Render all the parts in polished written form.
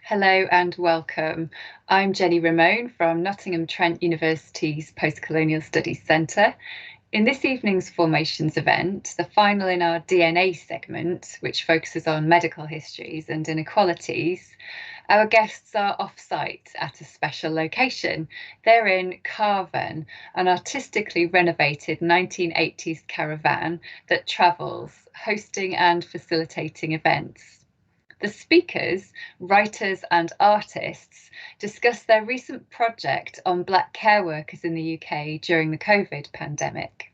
Hello and welcome. I'm Jenny Ramone from Nottingham Trent University's Postcolonial Studies Centre. In this evening's Formations event, the final in our DNA segment, which focuses on medical histories and inequalities, our guests are off-site at a special location. They're in KARVAN, an artistically renovated 1980s caravan that travels, hosting and facilitating events. The speakers, writers and artists discuss their recent project on Black care workers in the UK during the COVID pandemic.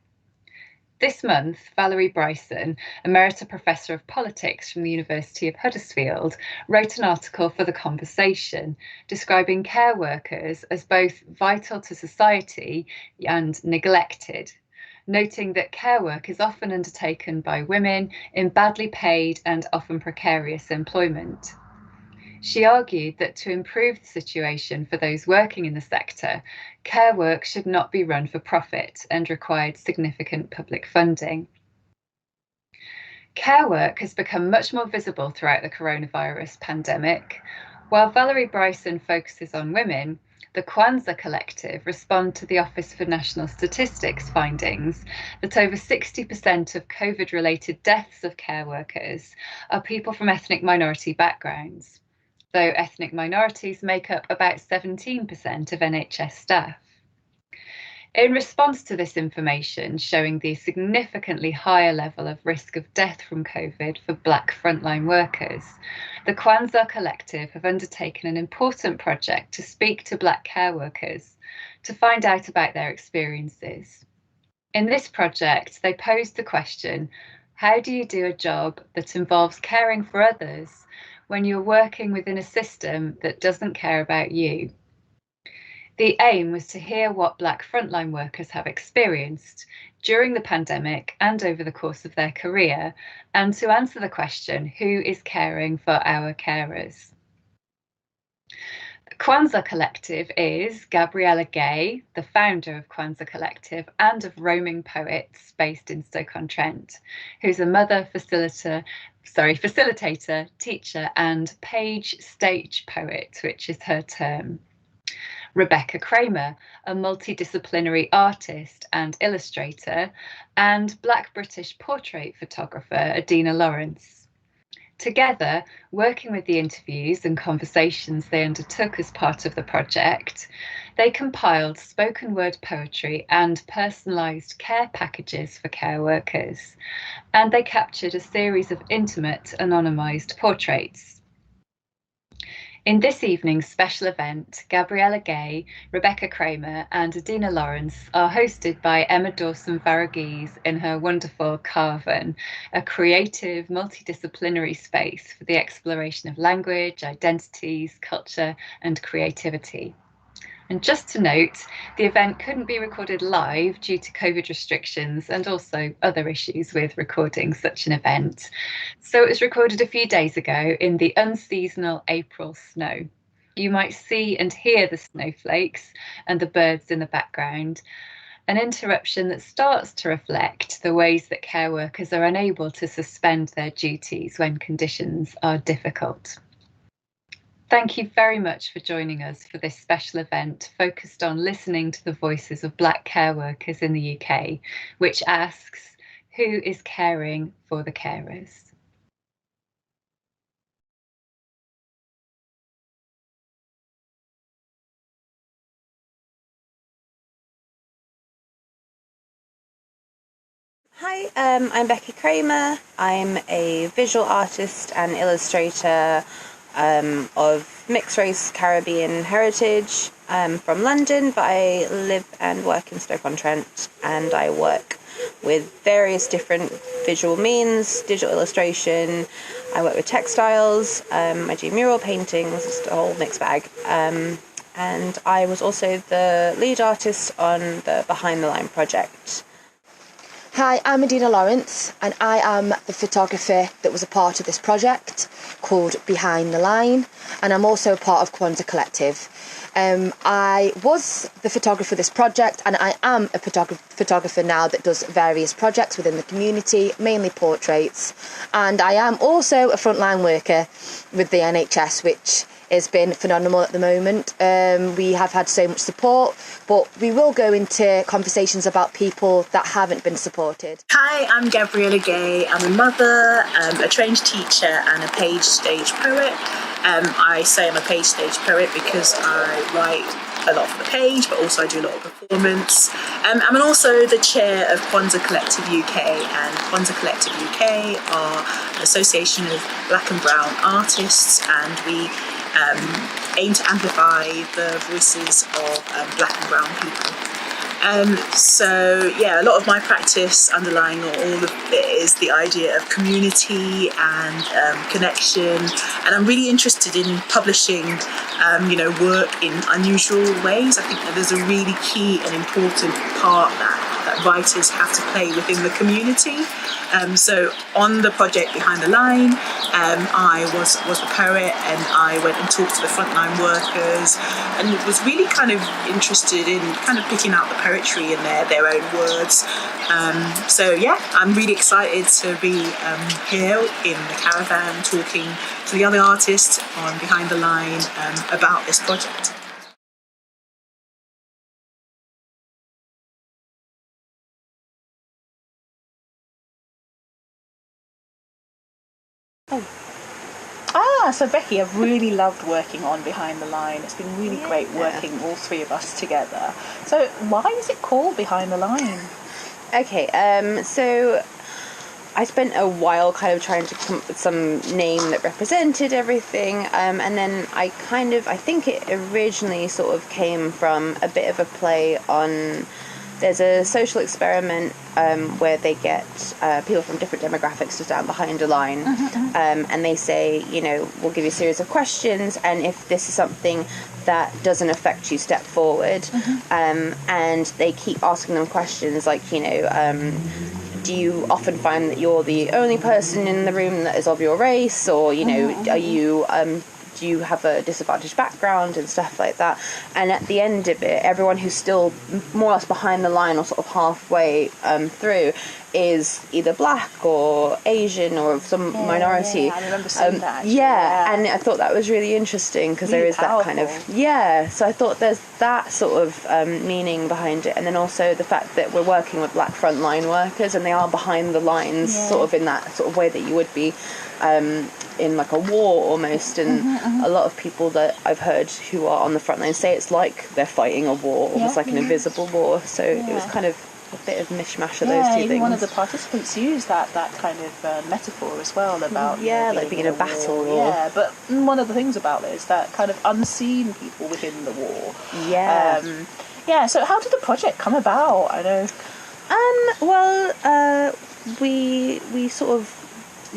This month, Valerie Bryson, Emerita Professor of Politics from the University of Huddersfield, wrote an article for The Conversation describing care workers as both vital to society and neglected, noting that care work is often undertaken by women in badly paid and often precarious employment. She argued that to improve the situation for those working in the sector, care work should not be run for profit and required significant public funding. Care work has become much more visible throughout the coronavirus pandemic. While Valerie Bryson focuses on women, the Kwanzaa Collective respond to the Office for National Statistics findings that over 60% of COVID-related deaths of care workers are people from ethnic minority backgrounds, though ethnic minorities make up about 17% of NHS staff. In response to this information showing the significantly higher level of risk of death from COVID for Black frontline workers, the Kwanzaa Collective have undertaken an important project to speak to Black care workers to find out about their experiences. In this project, they posed the question, how do you do a job that involves caring for others when you're working within a system that doesn't care about you? The aim was to hear what Black frontline workers have experienced during the pandemic and over the course of their career, and to answer the question, who is caring for our carers? The Kwanzaa Collective is Gabriella Gay, the founder of Kwanzaa Collective and of Roaming Poets based in Stoke-on-Trent, who's a mother, facilitator, teacher and page stage poet, which is her term. Rebecca Kramer, a multidisciplinary artist and illustrator, and Black British portrait photographer Adina Lawrence. Together, working with the interviews and conversations they undertook as part of the project, they compiled spoken word poetry and personalised care packages for care workers, and they captured a series of intimate anonymised portraits. In this evening's special event, Gabriella Gay, Rebecca Kramer and Adina Lawrence are hosted by Emma Dawson-Varghese in her wonderful KARVAN, a creative, multidisciplinary space for the exploration of language, identities, culture and creativity. And just to note, the event couldn't be recorded live due to COVID restrictions and also other issues with recording such an event. So it was recorded a few days ago in the unseasonal April snow. You might see and hear the snowflakes and the birds in the background, an interruption that starts to reflect the ways that care workers are unable to suspend their duties when conditions are difficult. Thank you very much for joining us for this special event focused on listening to the voices of Black care workers in the UK, which asks, who is caring for the carers? Hi, I'm Becky Kramer. I'm a visual artist and illustrator of mixed race Caribbean heritage from London, but I live and work in Stoke-on-Trent, and I work with various different visual means, digital illustration. I work with textiles, I do mural paintings, just a whole mixed bag. And I was also the lead artist on the Behind the Line project. Hi, I'm Adina Lawrence, and I am the photographer that was a part of this project called Behind the Line, and I'm also a part of Kwanzaa Collective. I was the photographer for this project, and I am a photographer now that does various projects within the community, mainly portraits, and I am also a frontline worker with the NHS, which has been phenomenal at the moment. We have had so much support, but we will go into conversations about people that haven't been supported. Hi, I'm Gabriella Gay. I'm a mother, a trained teacher and a page stage poet. I say I'm a page stage poet because I write a lot for the page, but also I do a lot of performance. I'm also the chair of Kwanzaa Collective UK, and Kwanzaa Collective UK are an association of black and brown artists, and we aim to amplify the voices of black and brown people. So yeah, a lot of my practice underlying all of it is the idea of community and connection, and I'm really interested in publishing work in unusual ways. I think that there's a really key and important part that writers have to play within the community. So on the project Behind the Line, I was a poet, and I went and talked to the frontline workers, and was really kind of interested in kind of picking out the poetry in their own words. So yeah, I'm really excited to be here in the Caravan talking to the other artists on Behind the Line about this project. So Becky, I've really loved working on Behind the Line. It's been really great working all three of us together. So why is it called Behind the Line? Okay, so I spent a while kind of trying to come up with some name that represented everything, and then I think it originally sort of came from a bit of a play on, there's a social experiment where they get people from different demographics to stand behind a line, and they say, we'll give you a series of questions, and if this is something that doesn't affect you, step forward. And they keep asking them questions like, do you often find that you're the only person in the room that is of your race, or are you do you have a disadvantaged background and stuff like that? And at the end of it, everyone who's still more or less behind the line or sort of halfway through is either black or Asian or of some minority. Yeah, I remember seeing that. And I thought that was really interesting because really there is powerful. that kind of so I thought there's that sort of meaning behind it, and then also the fact that we're working with black frontline workers and they are behind the lines sort of in that sort of way that you would be in like a war almost, and a lot of people that I've heard who are on the front line say it's like they're fighting a war, almost like an invisible war. So it was kind of a bit of mishmash of those two even things. One of the participants used that kind of metaphor as well about like being in a battle. Yeah, but one of the things about it is that kind of unseen people within the war. So how did the project come about? I know.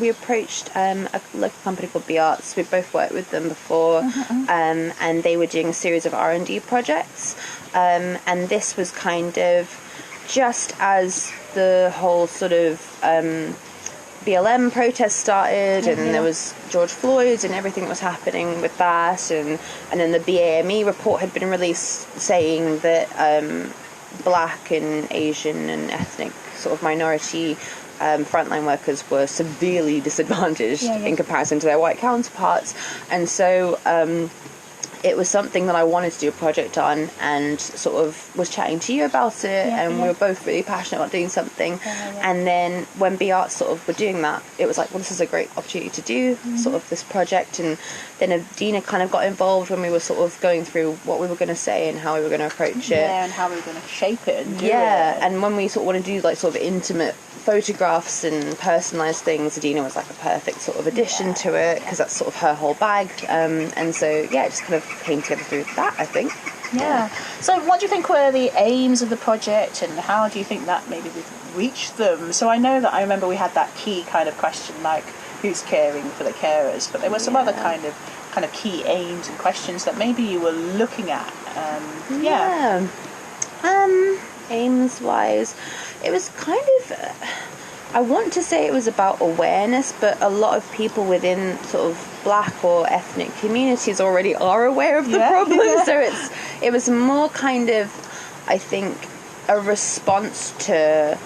We approached a local company called Be Arts. We've both worked with them before, and they were doing a series of R&D projects, and this was kind of just as the whole sort of BLM protest started, and there was George Floyd and everything that was happening with that, and then the BAME report had been released saying that black and Asian and ethnic sort of minority frontline workers were severely disadvantaged in comparison to their white counterparts, and so it was something that I wanted to do a project on, and sort of was chatting to you about it, and we were both really passionate about doing something. And then when Be Arts sort of were doing that, it was like, well, this is a great opportunity to do sort of this project. And then Adina kind of got involved when we were sort of going through what we were going to say and how we were going to approach it. And how we were going to shape it and do it. And when we sort of want to do like sort of intimate photographs and personalised things, Adina was like a perfect sort of addition to it, because that's sort of her whole bag. And so it just kind of came together through that, I think. So what do you think were the aims of the project, and how do you think that maybe we've reached them? So I remember we had that key kind of question like, who's caring for the carers, but there were some other kind of key aims and questions that maybe you were looking at. Aims wise, it was kind of, I want to say it was about awareness, but a lot of people within sort of black or ethnic communities already are aware of the problem. So it was more kind of, I think, a response to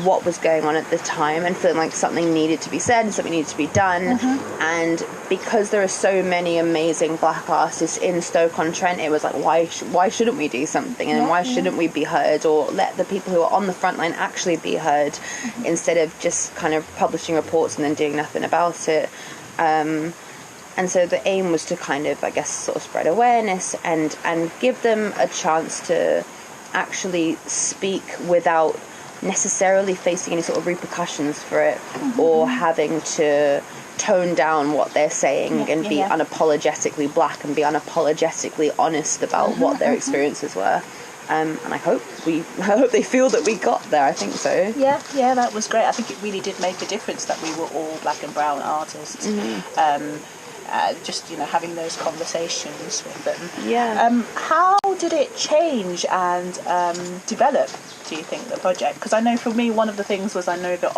what was going on at the time and feeling like something needed to be said and something needed to be done. And because there are so many amazing black artists in Stoke-on-Trent, it was like, why shouldn't we do something, and why shouldn't we be heard, or let the people who are on the front line actually be heard, instead of just kind of publishing reports and then doing nothing about it. And so the aim was to kind of, I guess, sort of spread awareness and give them a chance to actually speak without necessarily facing any sort of repercussions for it, or having to tone down what they're saying and be unapologetically black and be unapologetically honest about what their experiences were. And I hope they feel that we got there. I think so. Yeah, that was great. I think it really did make a difference that we were all black and brown artists. Just having those conversations with them. How did it change and develop, do you think, the project? Because I know for me, one of the things was, I know that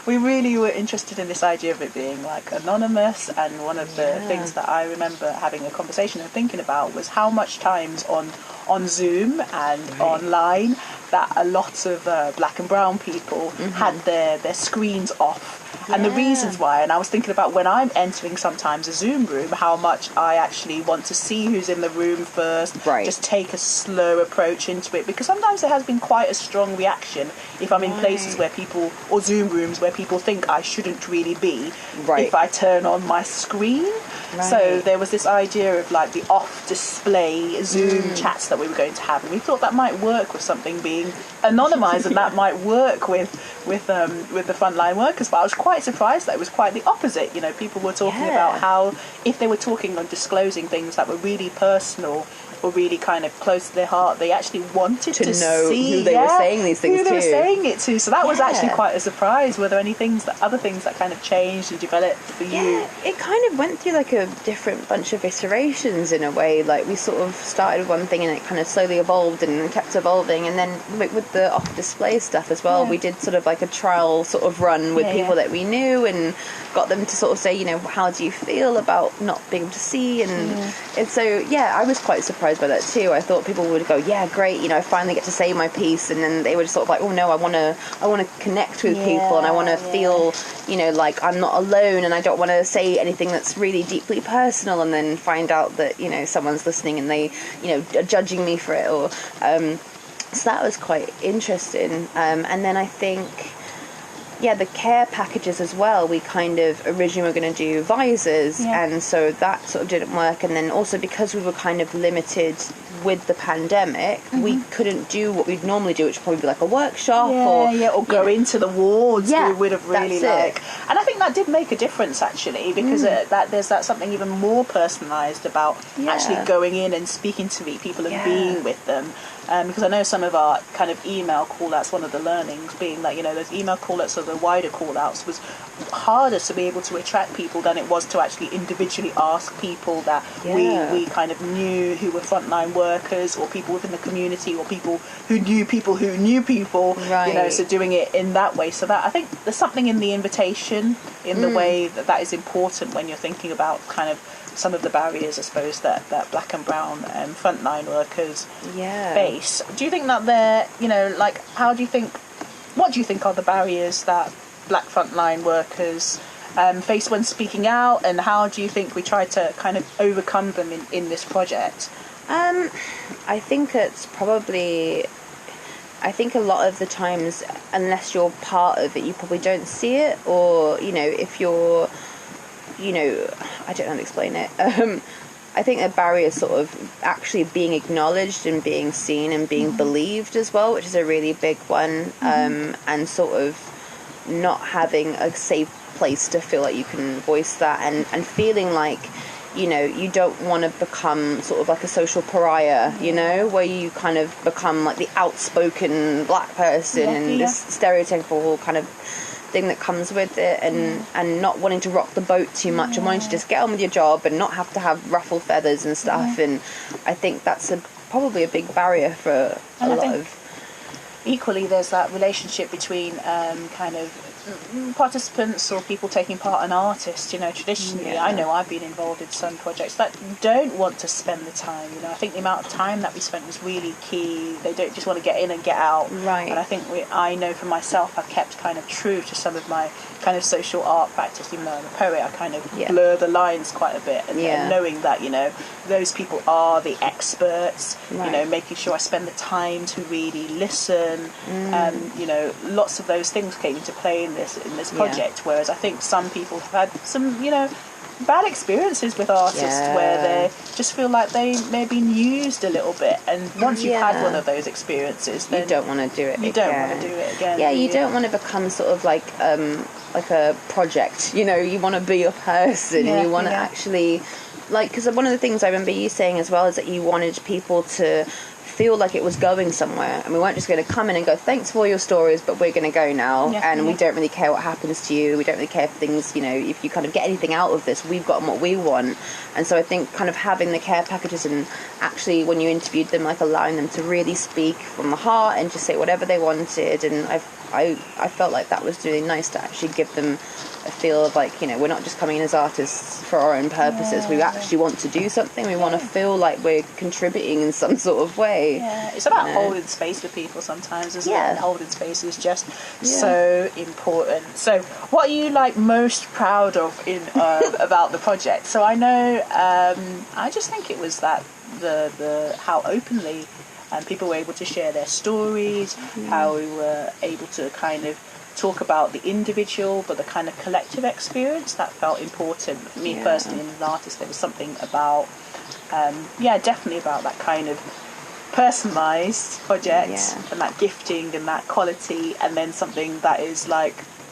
we really were interested in this idea of it being like anonymous, and one of the things that I remember having a conversation and thinking about was how much times on Zoom and online that a lot of black and brown people had their screens off. And the reasons why, and I was thinking about when I'm entering sometimes a Zoom room, how much I actually want to see who's in the room first, just take a slow approach into it, because sometimes there has been quite a strong reaction if I'm in places where people, or Zoom rooms where people think I shouldn't really be, if I turn on my screen. So there was this idea of like the off-display Zoom chats that we were going to have, and we thought that might work with something being anonymised, and that might work with the frontline workers. But I was quite surprised that it was quite the opposite. People were talking about how if they were talking and disclosing things that were really personal or really kind of close to their heart, they actually wanted to know see who they were saying these things who they to. were saying it to. So that was actually quite a surprise. Were there any other things that kind of changed and developed for you? It kind of went through like a different bunch of iterations in a way. Like we sort of started with one thing and it kind of slowly evolved and kept evolving, and then with the off display stuff as well, we did sort of like a trial sort of run with people that we knew and got them to sort of say, how do you feel about not being able to see, and so I was quite surprised by that too. I thought people would go, great, I finally get to say my piece, and then they were just sort of like, oh no, I want to connect with people, and I want to feel like I'm not alone, and I don't want to say anything that's really deeply personal and then find out that someone's listening and they are judging me for it, or so that was quite interesting. And then I think the care packages as well, we kind of originally were going to do visors, and so that sort of didn't work. And then also because we were kind of limited with the pandemic, we couldn't do what we'd normally do, which would probably be like a workshop or go into the wards. We would have really and I think that did make a difference actually, because there's something even more personalised about actually going in and speaking to people and being with them. Because I know some of our kind of email call-outs, one of the learnings being that, those email call-outs or the wider call-outs was harder to be able to attract people than it was to actually individually ask people that we kind of knew who were frontline workers, or people within the community, or people who knew people who knew people, so doing it in that way. So that, I think there's something in the invitation, in the way that is important when you're thinking about kind of some of the barriers, I suppose, that black and brown frontline workers face. Do you think that they're, what do you think are the barriers that black frontline workers face when speaking out, and how do you think we try to kind of overcome them in this project? I think it's probably... I think a lot of the times, unless you're part of it, you probably don't see it, or, if you're... I don't know how to explain it. I think a barrier is sort of actually being acknowledged and being seen and being believed as well, which is a really big one, and sort of not having a safe place to feel like you can voice that, and feeling like, you don't want to become sort of like a social pariah, where you kind of become like the outspoken black person and this stereotypical kind of thing that comes with it, and not wanting to rock the boat too much, and wanting to just get on with your job and not have to have ruffle feathers and stuff. And I think that's probably a big barrier for a lot of... Equally, there's that relationship between kind of participants or people taking part, an artist, traditionally, I know I've been involved in some projects that don't want to spend the time. I think the amount of time that we spent was really key. They don't just want to get in and get out. Right. And I think I know for myself, I've kept kind of true to some of my kind of social art practice. Even though I'm a poet, I kind of blur the lines quite a bit, and knowing that those people are the experts. Right. Making sure I spend the time to really listen. Lots of those things came into play in this project. Whereas I think some people have had some bad experiences with artists where they just feel like they may have been used a little bit, and once you've had one of those experiences, then you don't want to do it you don't want to do it again. Yeah, you don't want to become sort of like a project. You want to be a person, and you want to actually, because one of the things I remember you saying as well is that you wanted people to feel like it was going somewhere, and we weren't just going to come in and go, thanks for all your stories, but we're going to go now, we don't really care what happens to you, we don't really care if things, if you kind of get anything out of this, we've gotten what we want. And so I think kind of having the care packages, and actually when you interviewed them, like allowing them to really speak from the heart and just say whatever they wanted, and I felt like that was really nice to actually give them a feel of like, we're not just coming in as artists for our own purposes. We actually want to do something. We want to feel like we're contributing in some sort of way. Yeah, it's about holding space for people sometimes, isn't it? And holding space is just so important. So what are you most proud of in about the project? So I know I just think it was that the how openly people were able to share their stories, how we were able to kind of talk about the individual but the kind of collective experience that felt important for me personally. And as an artist, there was something about definitely about that kind of personalised project and that gifting and that quality, and then something that is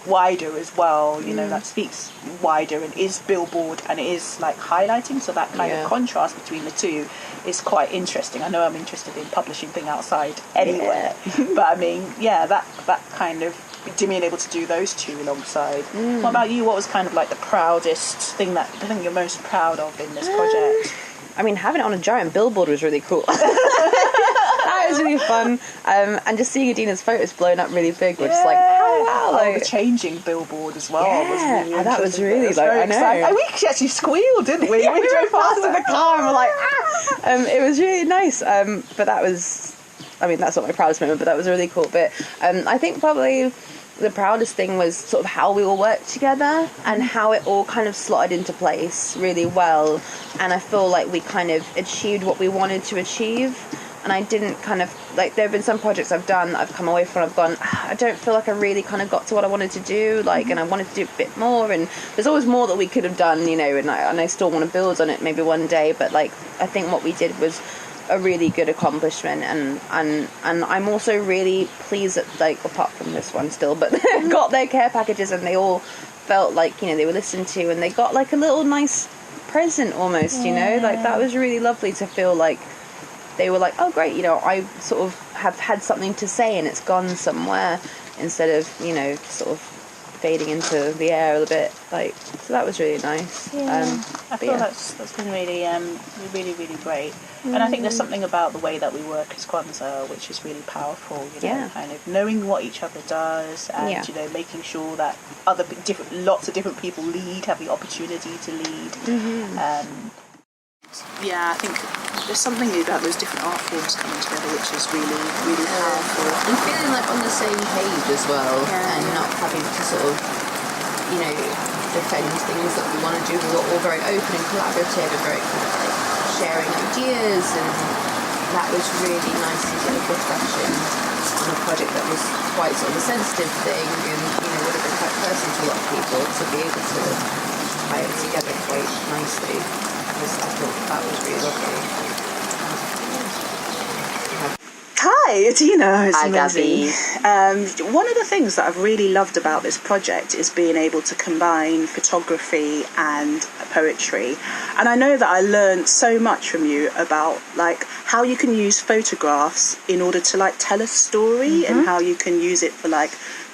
wider as well, that speaks wider and is billboard and it is highlighting. So that kind of contrast between the two is quite interesting. I know I'm interested in publishing thing outside anywhere, but I mean, that kind of being able to do those two alongside. What about you? What was kind of the proudest thing, the thing you're most proud of in this project? I mean, having it on a giant billboard was really cool. That was really fun. And just seeing Adina's photos blown up really big was just oh wow. The changing billboard as well was really interesting. That was really I know. We actually squealed, didn't we? We drove past in the car and we're like, ah! It was really nice. But that was, that's not my proudest moment, but that was a really cool bit. I think probably the proudest thing was sort of how we all worked together and how it all kind of slotted into place really well. And I feel like we kind of achieved what we wanted to achieve. And I didn't kind of, there have been some projects I've done that I've come away from, I've gone, I don't feel like I really kind of got to what I wanted to do, and I wanted to do a bit more, and there's always more that we could have done, and I still want to build on it maybe one day, but I think what we did was a really good accomplishment, and I'm also really pleased that apart from this one still, but got their care packages and they all felt they were listened to, and they got a little nice present almost, that was really lovely to feel they were oh great, I sort of have had something to say and it's gone somewhere, instead of sort of fading into the air a little bit, so that was really nice. I feel that's been really really really great. And I think there's something about the way that we work as Kwanzaa which is really powerful, kind of knowing what each other does, and making sure that lots of different people have the opportunity to lead. I think there's something about those different art forms coming together which is really, really powerful. And feeling on the same page as well, and not having to sort of, defend things that we want to do. We're all very open and collaborative and very kind of sharing ideas, and that was really nice and sort of refreshing on a project that was quite sort of a sensitive thing and, would have been quite personal to a lot of people, to be able to tie it together quite nicely. I thought that was really lovely. Hi, Adina. It's Hi, amazing. Gabby. One of the things that I've really loved about this project is being able to combine photography and poetry. And I know that I learned so much from you about how you can use photographs in order to tell a story, and how you can use it for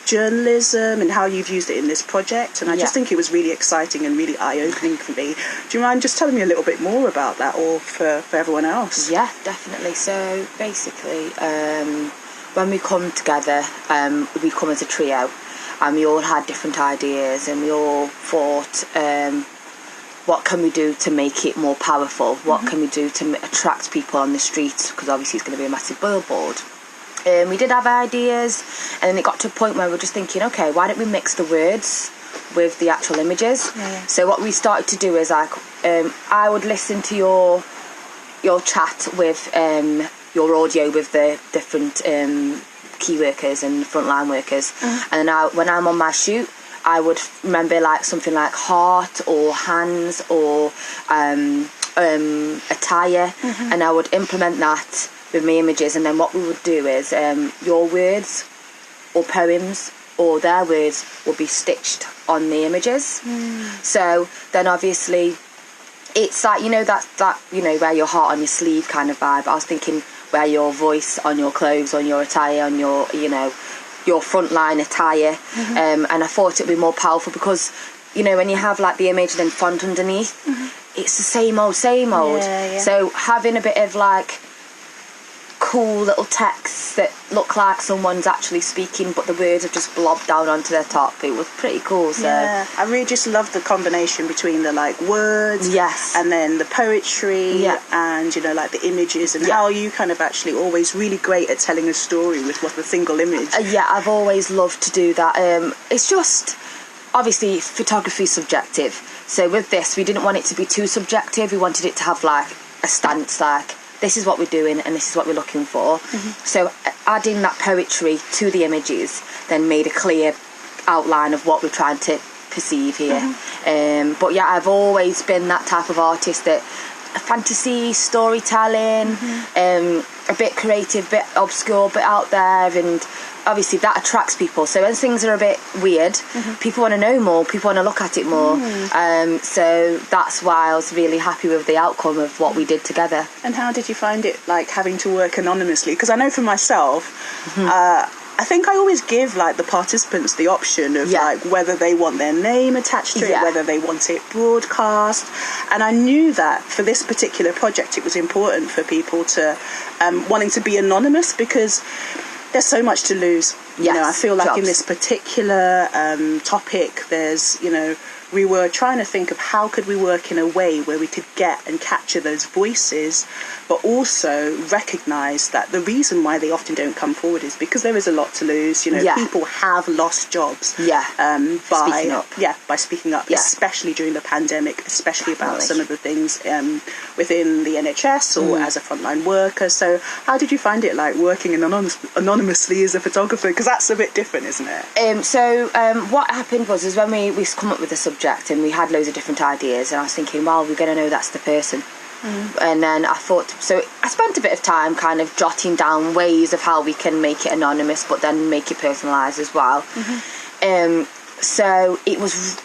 journalism, and how you've used it in this project. And I just think it was really exciting and really eye-opening for me. Do you mind just telling me a little bit more about that, or for everyone else? Yeah, definitely. So basically, when we come together, we come as a trio, and we all had different ideas, and we all thought, what can we do to make it more powerful? What can we do to attract people on the streets? Because obviously it's going to be a massive billboard. We did have ideas, and then it got to a point where we were just thinking, okay, why don't we mix the words with the actual images? So what we started to do is, like, I would listen to your chat with your audio with the different key workers and frontline workers, and then when I'm on my shoot, I would remember like something like heart or hands or attire, and I would implement that with my images. And then what we would do is your words or poems or their words will be stitched on the images. So then obviously it's like, you know, that you know, wear your heart on your sleeve kind of vibe. I was thinking wear your voice on your clothes, on your attire, on your, you know, your frontline attire. And I thought it'd be more powerful because, you know, when you have like the image and then font underneath, it's the same old. So having a bit of like cool little texts that look like someone's actually speaking, but the words have just blobbed down onto their top, it was pretty cool. So I really just love the combination between the like words, and then the poetry, and, you know, like the images, and how you kind of actually always really great at telling a story with what a single image. I've always loved to do that. It's just, obviously photography is subjective, so with this we didn't want it to be too subjective. We wanted it to have like a stance, like this is what we're doing and this is what we're looking for. So adding that poetry to the images then made a clear outline of what we're trying to perceive here. But yeah, I've always been that type of artist that fantasy, storytelling, a bit creative, bit obscure, bit out there, and obviously that attracts people. So when things are a bit weird, people want to know more, people want to look at it more. So that's why I was really happy with the outcome of what we did together. And how did you find it, like, having to work anonymously? Because I know for myself, I think I always give like the participants the option of like whether they want their name attached to it, whether they want it broadcast. And I knew that for this particular project it was important for people to wanting to be anonymous, because there's so much to lose. You know, I feel like in this particular topic, there's, you know, we were trying to think of how could we work in a way where we could get and capture those voices, but also recognise that the reason why they often don't come forward is because there is a lot to lose. You know, people have lost jobs by speaking up, especially during the pandemic, especially about some of the things within the NHS or as a frontline worker. So how did you find it, like, working anonymously as a photographer? Because that's a bit different, isn't it? So what happened was when we come up with the subject and we had loads of different ideas, and I was thinking, well, we're going to know that's the person. And then I thought, so I spent a bit of time kind of jotting down ways of how we can make it anonymous but then make it personalised as well. So it was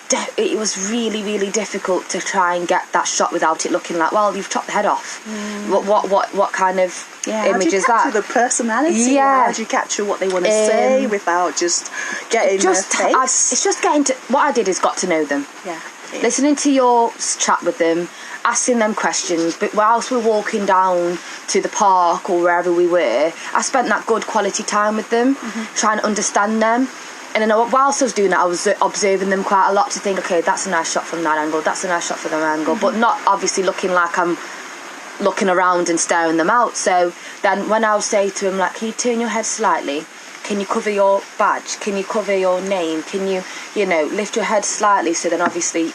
really, really difficult to try and get that shot without it looking like, well, you've chopped the head off. What kind of image is that? How do you capture the personality? How do you capture what they want to say without just getting their face? It's just getting to, what I did is got to know them. Listening to your chat with them, asking them questions, but whilst we're walking down to the park or wherever we were, I spent that good quality time with them, trying to understand them. And then whilst I was doing that, I was observing them quite a lot to think, okay, that's a nice shot from that angle, that's a nice shot from that angle, but not obviously looking like I'm looking around and staring them out. So then when I would say to him, like, can you turn your head slightly? Can you cover your badge? Can you cover your name? Can you, you know, lift your head slightly? So then obviously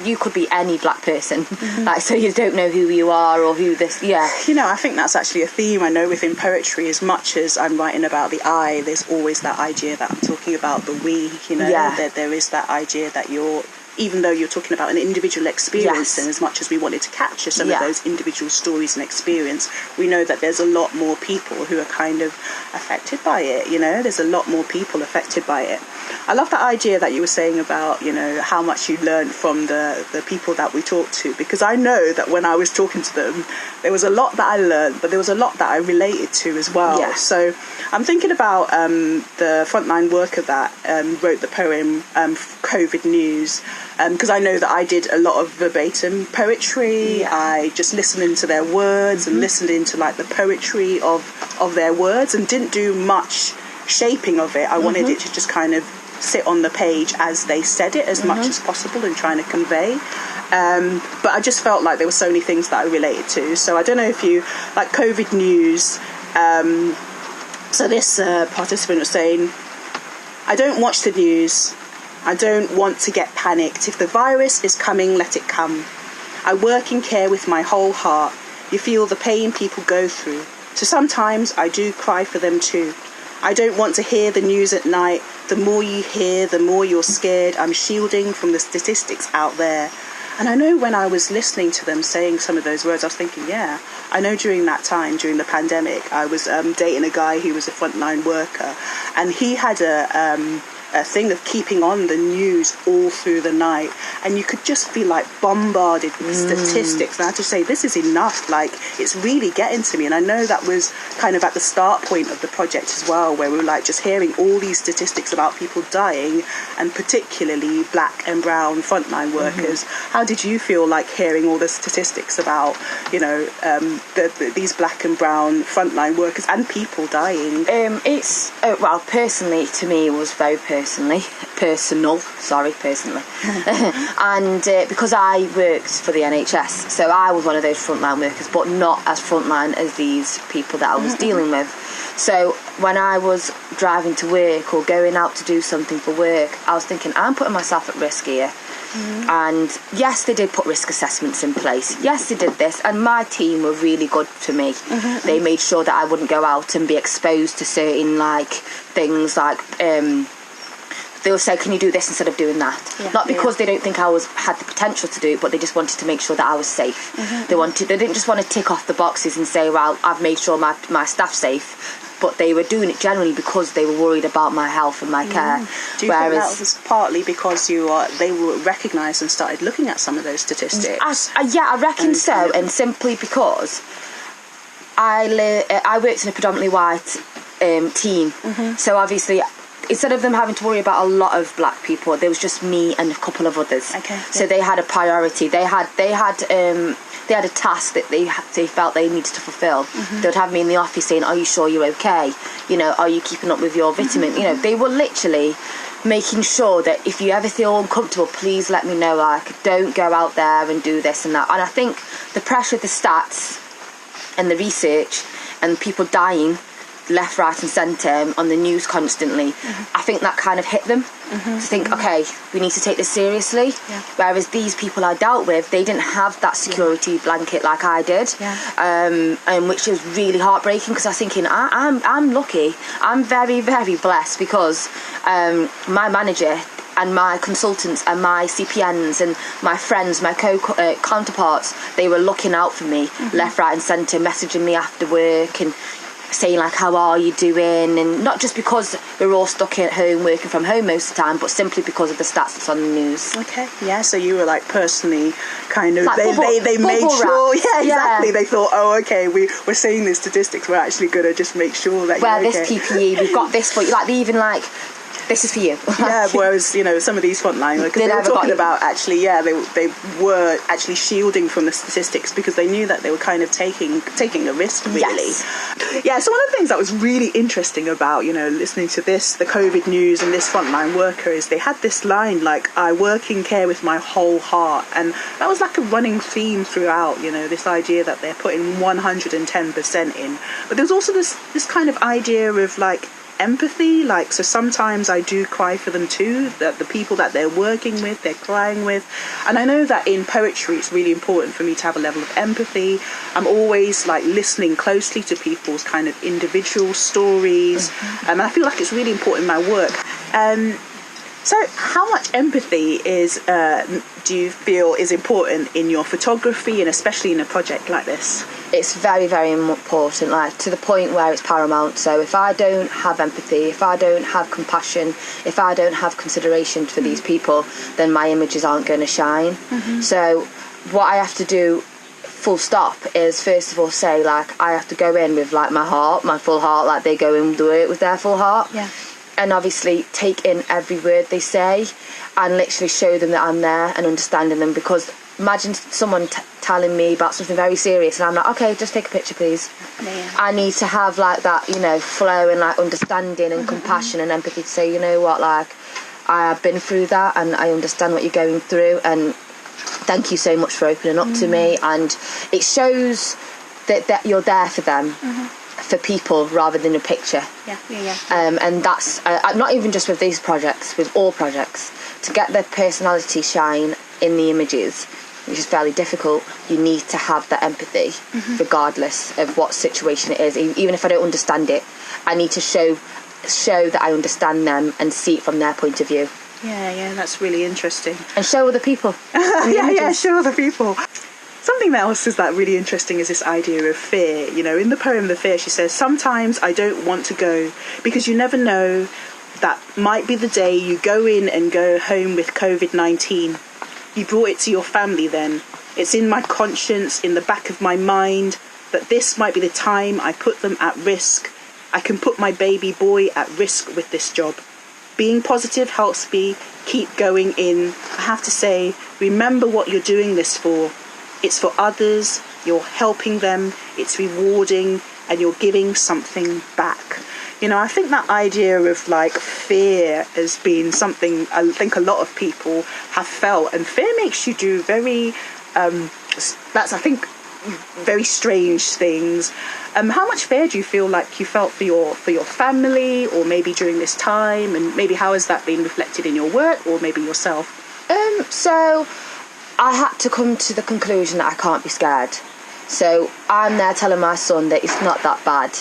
you could be any black person, like, so you don't know who you are or who this, You know, I think that's actually a theme I know within poetry. As much as I'm writing about the I, there's always that idea that I'm talking about the we, you know, there is that idea that you're, even though you're talking about an individual experience, and as much as we wanted to capture some of those individual stories and experience, we know that there's a lot more people who are kind of affected by it, you know, there's a lot more people affected by it. I love that idea that you were saying about, you know, how much you learned from the people that we talked to, because I know that when I was talking to them, there was a lot that I learned, but there was a lot that I related to as well. So I'm thinking about the frontline worker that wrote the poem COVID News, because I know that I did a lot of verbatim poetry. I just listened into their words and listened into like the poetry of their words and didn't do much shaping of it. I wanted it to just kind of sit on the page as they said it as much as possible and trying to convey. But I just felt like there were so many things that I related to. So I don't know if you, like COVID news, so this participant was saying, I don't watch the news. I don't want to get panicked. If the virus is coming, let it come. I work in care with my whole heart. You feel the pain people go through. So sometimes I do cry for them too. I don't want to hear the news at night. The more you hear, the more you're scared. I'm shielding from the statistics out there. And I know when I was listening to them saying some of those words, I was thinking, yeah, I know during that time, during the pandemic, I was dating a guy who was a frontline worker, and he had a thing of keeping on the news all through the night, and you could just be like bombarded with statistics, and I had to say, this is enough, like it's really getting to me. And I know that was kind of at the start point of the project as well, where we were like just hearing all these statistics about people dying, and particularly black and brown frontline workers. How did you feel like hearing all the statistics about, you know, these black and brown frontline workers and people dying? It's well, personally, to me, it was very personal, and because I worked for the NHS, so I was one of those frontline workers, but not as frontline as these people that I was dealing with. So when I was driving to work or going out to do something for work, I was thinking, I'm putting myself at risk here. And yes, they did put risk assessments in place. Yes, they did this, and my team were really good to me. They made sure that I wouldn't go out and be exposed to certain like things like they'll say, can you do this instead of doing that? Not because they don't think I had the potential to do it, but they just wanted to make sure that I was safe. They didn't just want to tick off the boxes and say, well, I've made sure my staff's safe, but they were doing it generally because they were worried about my health and my care. Do you think that was partly because they were recognised and started looking at some of those statistics? I reckon so, and simply because I worked in a predominantly white team, so obviously instead of them having to worry about a lot of black people, there was just me and a couple of others. So they had a priority. They had a task that they felt they needed to fulfill. They would have me in the office saying, are you sure you're okay? You know, are you keeping up with your vitamin? You know, they were literally making sure that if you ever feel uncomfortable, please let me know. Like, don't go out there and do this and that. And I think the pressure of the stats and the research and people dying left, right and centre on the news constantly, I think that kind of hit them to think, okay, we need to take this seriously. Whereas these people I dealt with, they didn't have that security blanket like I did, and which was really heartbreaking, because I was thinking, I'm lucky, I'm very, very blessed, because my manager and my consultants and my CPNs and my friends, my counterparts, they were looking out for me left, right and centre, messaging me after work and saying like, how are you doing? And not just because we're all stuck at home working from home most of the time, but simply because of the stats that's on the news. So you were like personally kind of, like they made sure, exactly, they thought, oh okay, we're seeing the statistics, we're actually going to just make sure that wear this PPE, we've got this for you, like they even like, this is for you. Whereas, you know, some of these frontline workers, they were talking about actually, they were actually shielding from the statistics because they knew that they were kind of taking a risk, really. So one of the things that was really interesting about, you know, listening to this, the COVID news and this frontline worker, is they had this line like, I work in care with my whole heart, and that was like a running theme throughout, you know, this idea that they're putting 110% in. But there's also this kind of idea of like empathy, like, so sometimes I do cry for them too, that the people that they're working with, they're crying with. And I know that in poetry it's really important for me to have a level of empathy. I'm always like listening closely to people's kind of individual stories, and I feel like it's really important in my work. So how much empathy do you feel is important in your photography, and especially in a project like this? It's very, very important, like to the point where it's paramount. So if I don't have empathy, if I don't have compassion, if I don't have consideration for these people, then my images aren't going to shine. So what I have to do, full stop, is first of all say, like, I have to go in with like my heart, my full heart, like they go in do it with their full heart. And obviously take in every word they say and literally show them that I'm there and understanding them. Because imagine someone telling me about something very serious and I'm like, okay, just take a picture please. I need to have like that, you know, flow and like understanding and compassion and empathy to say, you know what, like, I have been through that, and I understand what you're going through, and thank you so much for opening up to me. And it shows that you're there for them, for people rather than a picture. And that's not even just with these projects, with all projects, to get their personality shine in the images, which is fairly difficult. You need to have that empathy, regardless of what situation it is. Even if I don't understand it, I need to show that I understand them and see it from their point of view. Yeah, that's really interesting. And show other people. Show other people. Something else is that really interesting is this idea of fear. You know, in the poem The Fear, she says, sometimes I don't want to go because you never know, that might be the day you go in and go home with COVID-19. You brought it to your family then. It's in my conscience, in the back of my mind, that this might be the time I put them at risk. I can put my baby boy at risk with this job. Being positive helps me keep going in. I have to say, remember what you're doing this for. It's for others, you're helping them, it's rewarding, and you're giving something back. You know, I think that idea of like fear has been something I think a lot of people have felt, and fear makes you do very, that's I think very strange things. How much fear do you feel like you felt for your family, or maybe during this time, and maybe how has that been reflected in your work or maybe yourself? So I had to come to the conclusion that I can't be scared. So I'm there telling my son that it's not that bad.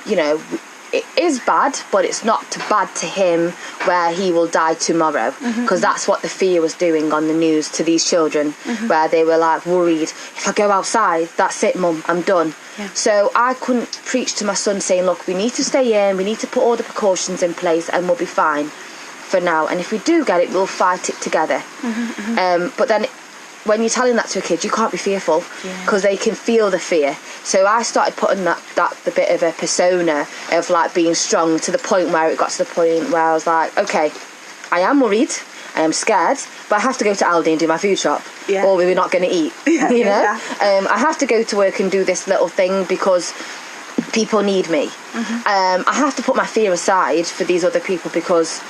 You know, it is bad, but it's not too bad to him where he will die tomorrow, because that's what the fear was doing on the news to these children, where they were like worried, if I go outside, that's it, mum, I'm done. So I couldn't preach to my son saying, look, we need to stay in, we need to put all the precautions in place and we'll be fine for now, and if we do get it, we'll fight it together. But then when you're telling that to a kid, you can't be fearful, because they can feel the fear. So I started putting that the bit of a persona of like being strong, to the point where it got to the point where I was like, okay, I am worried, I am scared, but I have to go to Aldi and do my food shop, or we're not going to eat. You know, I have to go to work and do this little thing because people need me. I have to put my fear aside for these other people, because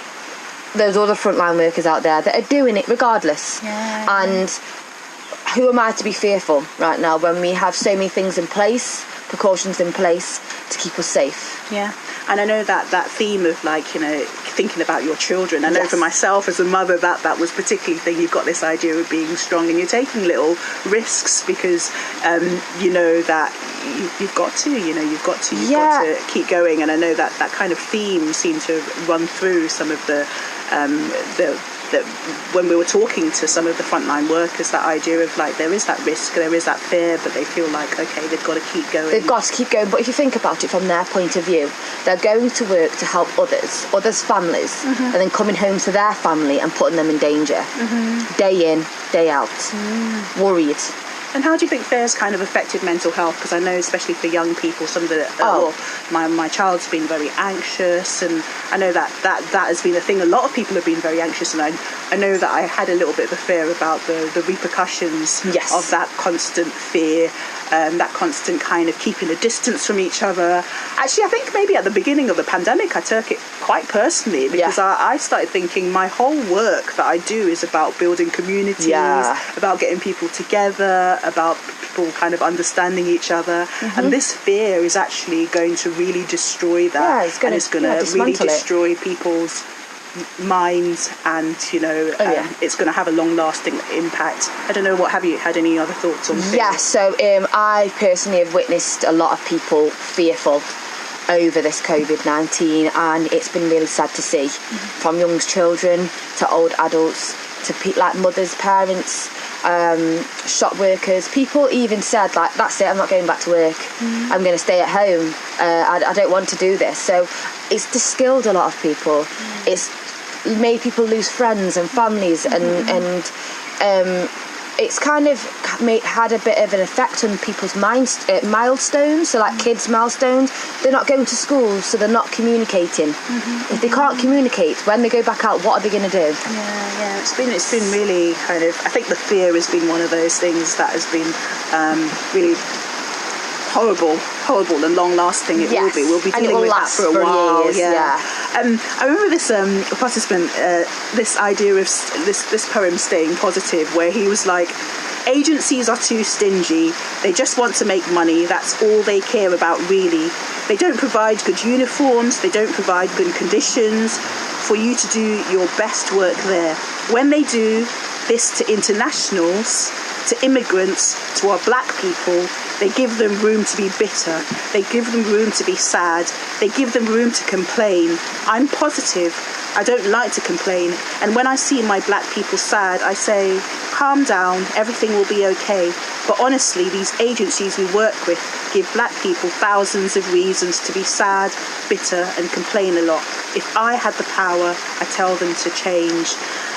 there's other frontline workers out there that are doing it regardless. And who am I to be fearful right now when we have so many things in place, precautions in place to keep us safe? And I know that theme of like, you know, thinking about your children. I know for myself as a mother that was particularly thing. You've got this idea of being strong, and you're taking little risks because you know that you've got to keep going. And I know that kind of theme seemed to run through some of the when we were talking to some of the frontline workers, that idea of like there is that risk, there is that fear, but they feel like, okay, they've got to keep going. They've got to keep going. But if you think about it from their point of view, they're going to work to help others' families, and then coming home to their family and putting them in danger, day in, day out, worried. And how do you think fear's kind of affected mental health? Because I know, especially for young people, some of the my child's been very anxious, and I know that has been a thing. A lot of people have been very anxious, and I know that I had a little bit of a fear about the repercussions of that constant fear, that constant kind of keeping a distance from each other. Actually, I think maybe at the beginning of the pandemic, I took it quite personally, because I started thinking my whole work that I do is about building communities, about getting people together, about people kind of understanding each other, and this fear is actually going to really destroy that. It's going to really destroy people's minds, and you know, it's going to have a long-lasting impact. I don't know, what have you had any other thoughts on fear? So I personally have witnessed a lot of people fearful over this COVID-19, and it's been really sad to see, from young children to old adults to like mothers, parents, shop workers. People even said like, that's it, I'm not going back to work, I'm going to stay at home, I don't want to do this. So it's distilled a lot of people. It's made people lose friends and families, and it's kind of had a bit of an effect on people's milestones. So like kids' milestones, they're not going to school, so they're not communicating. If they can't communicate, when they go back out, what are they going to do? It's been really kind of, I think the fear has been one of those things that has been really horrible and long-lasting it will be. We'll be dealing with that for a while. Years, yeah. I remember this participant, this idea of this poem, Staying Positive, where he was like, agencies are too stingy. They just want to make money. That's all they care about, really. They don't provide good uniforms. They don't provide good conditions for you to do your best work there. When they do this to internationals, to immigrants, to our black people, they give them room to be bitter. They give them room to be sad. They give them room to complain. I'm positive. I don't like to complain. And when I see my black people sad, I say, calm down, everything will be okay. But honestly, these agencies we work with give black people thousands of reasons to be sad, bitter, and complain a lot. If I had the power, I tell them to change.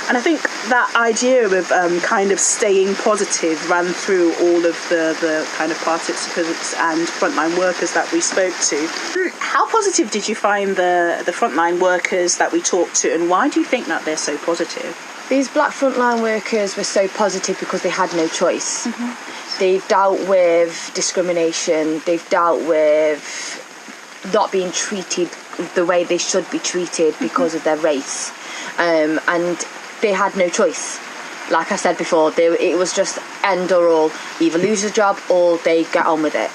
And I think that idea of kind of staying positive ran through all of the kind of participants and frontline workers that we spoke to. How positive did you find the frontline workers that we talked to, and why do you think that they're so positive? These black frontline workers were so positive because they had no choice. They've dealt with discrimination, they've dealt with not being treated the way they should be treated because of their race. And they had no choice. Like I said before, it was just end or all. Either lose the job or they get on with it.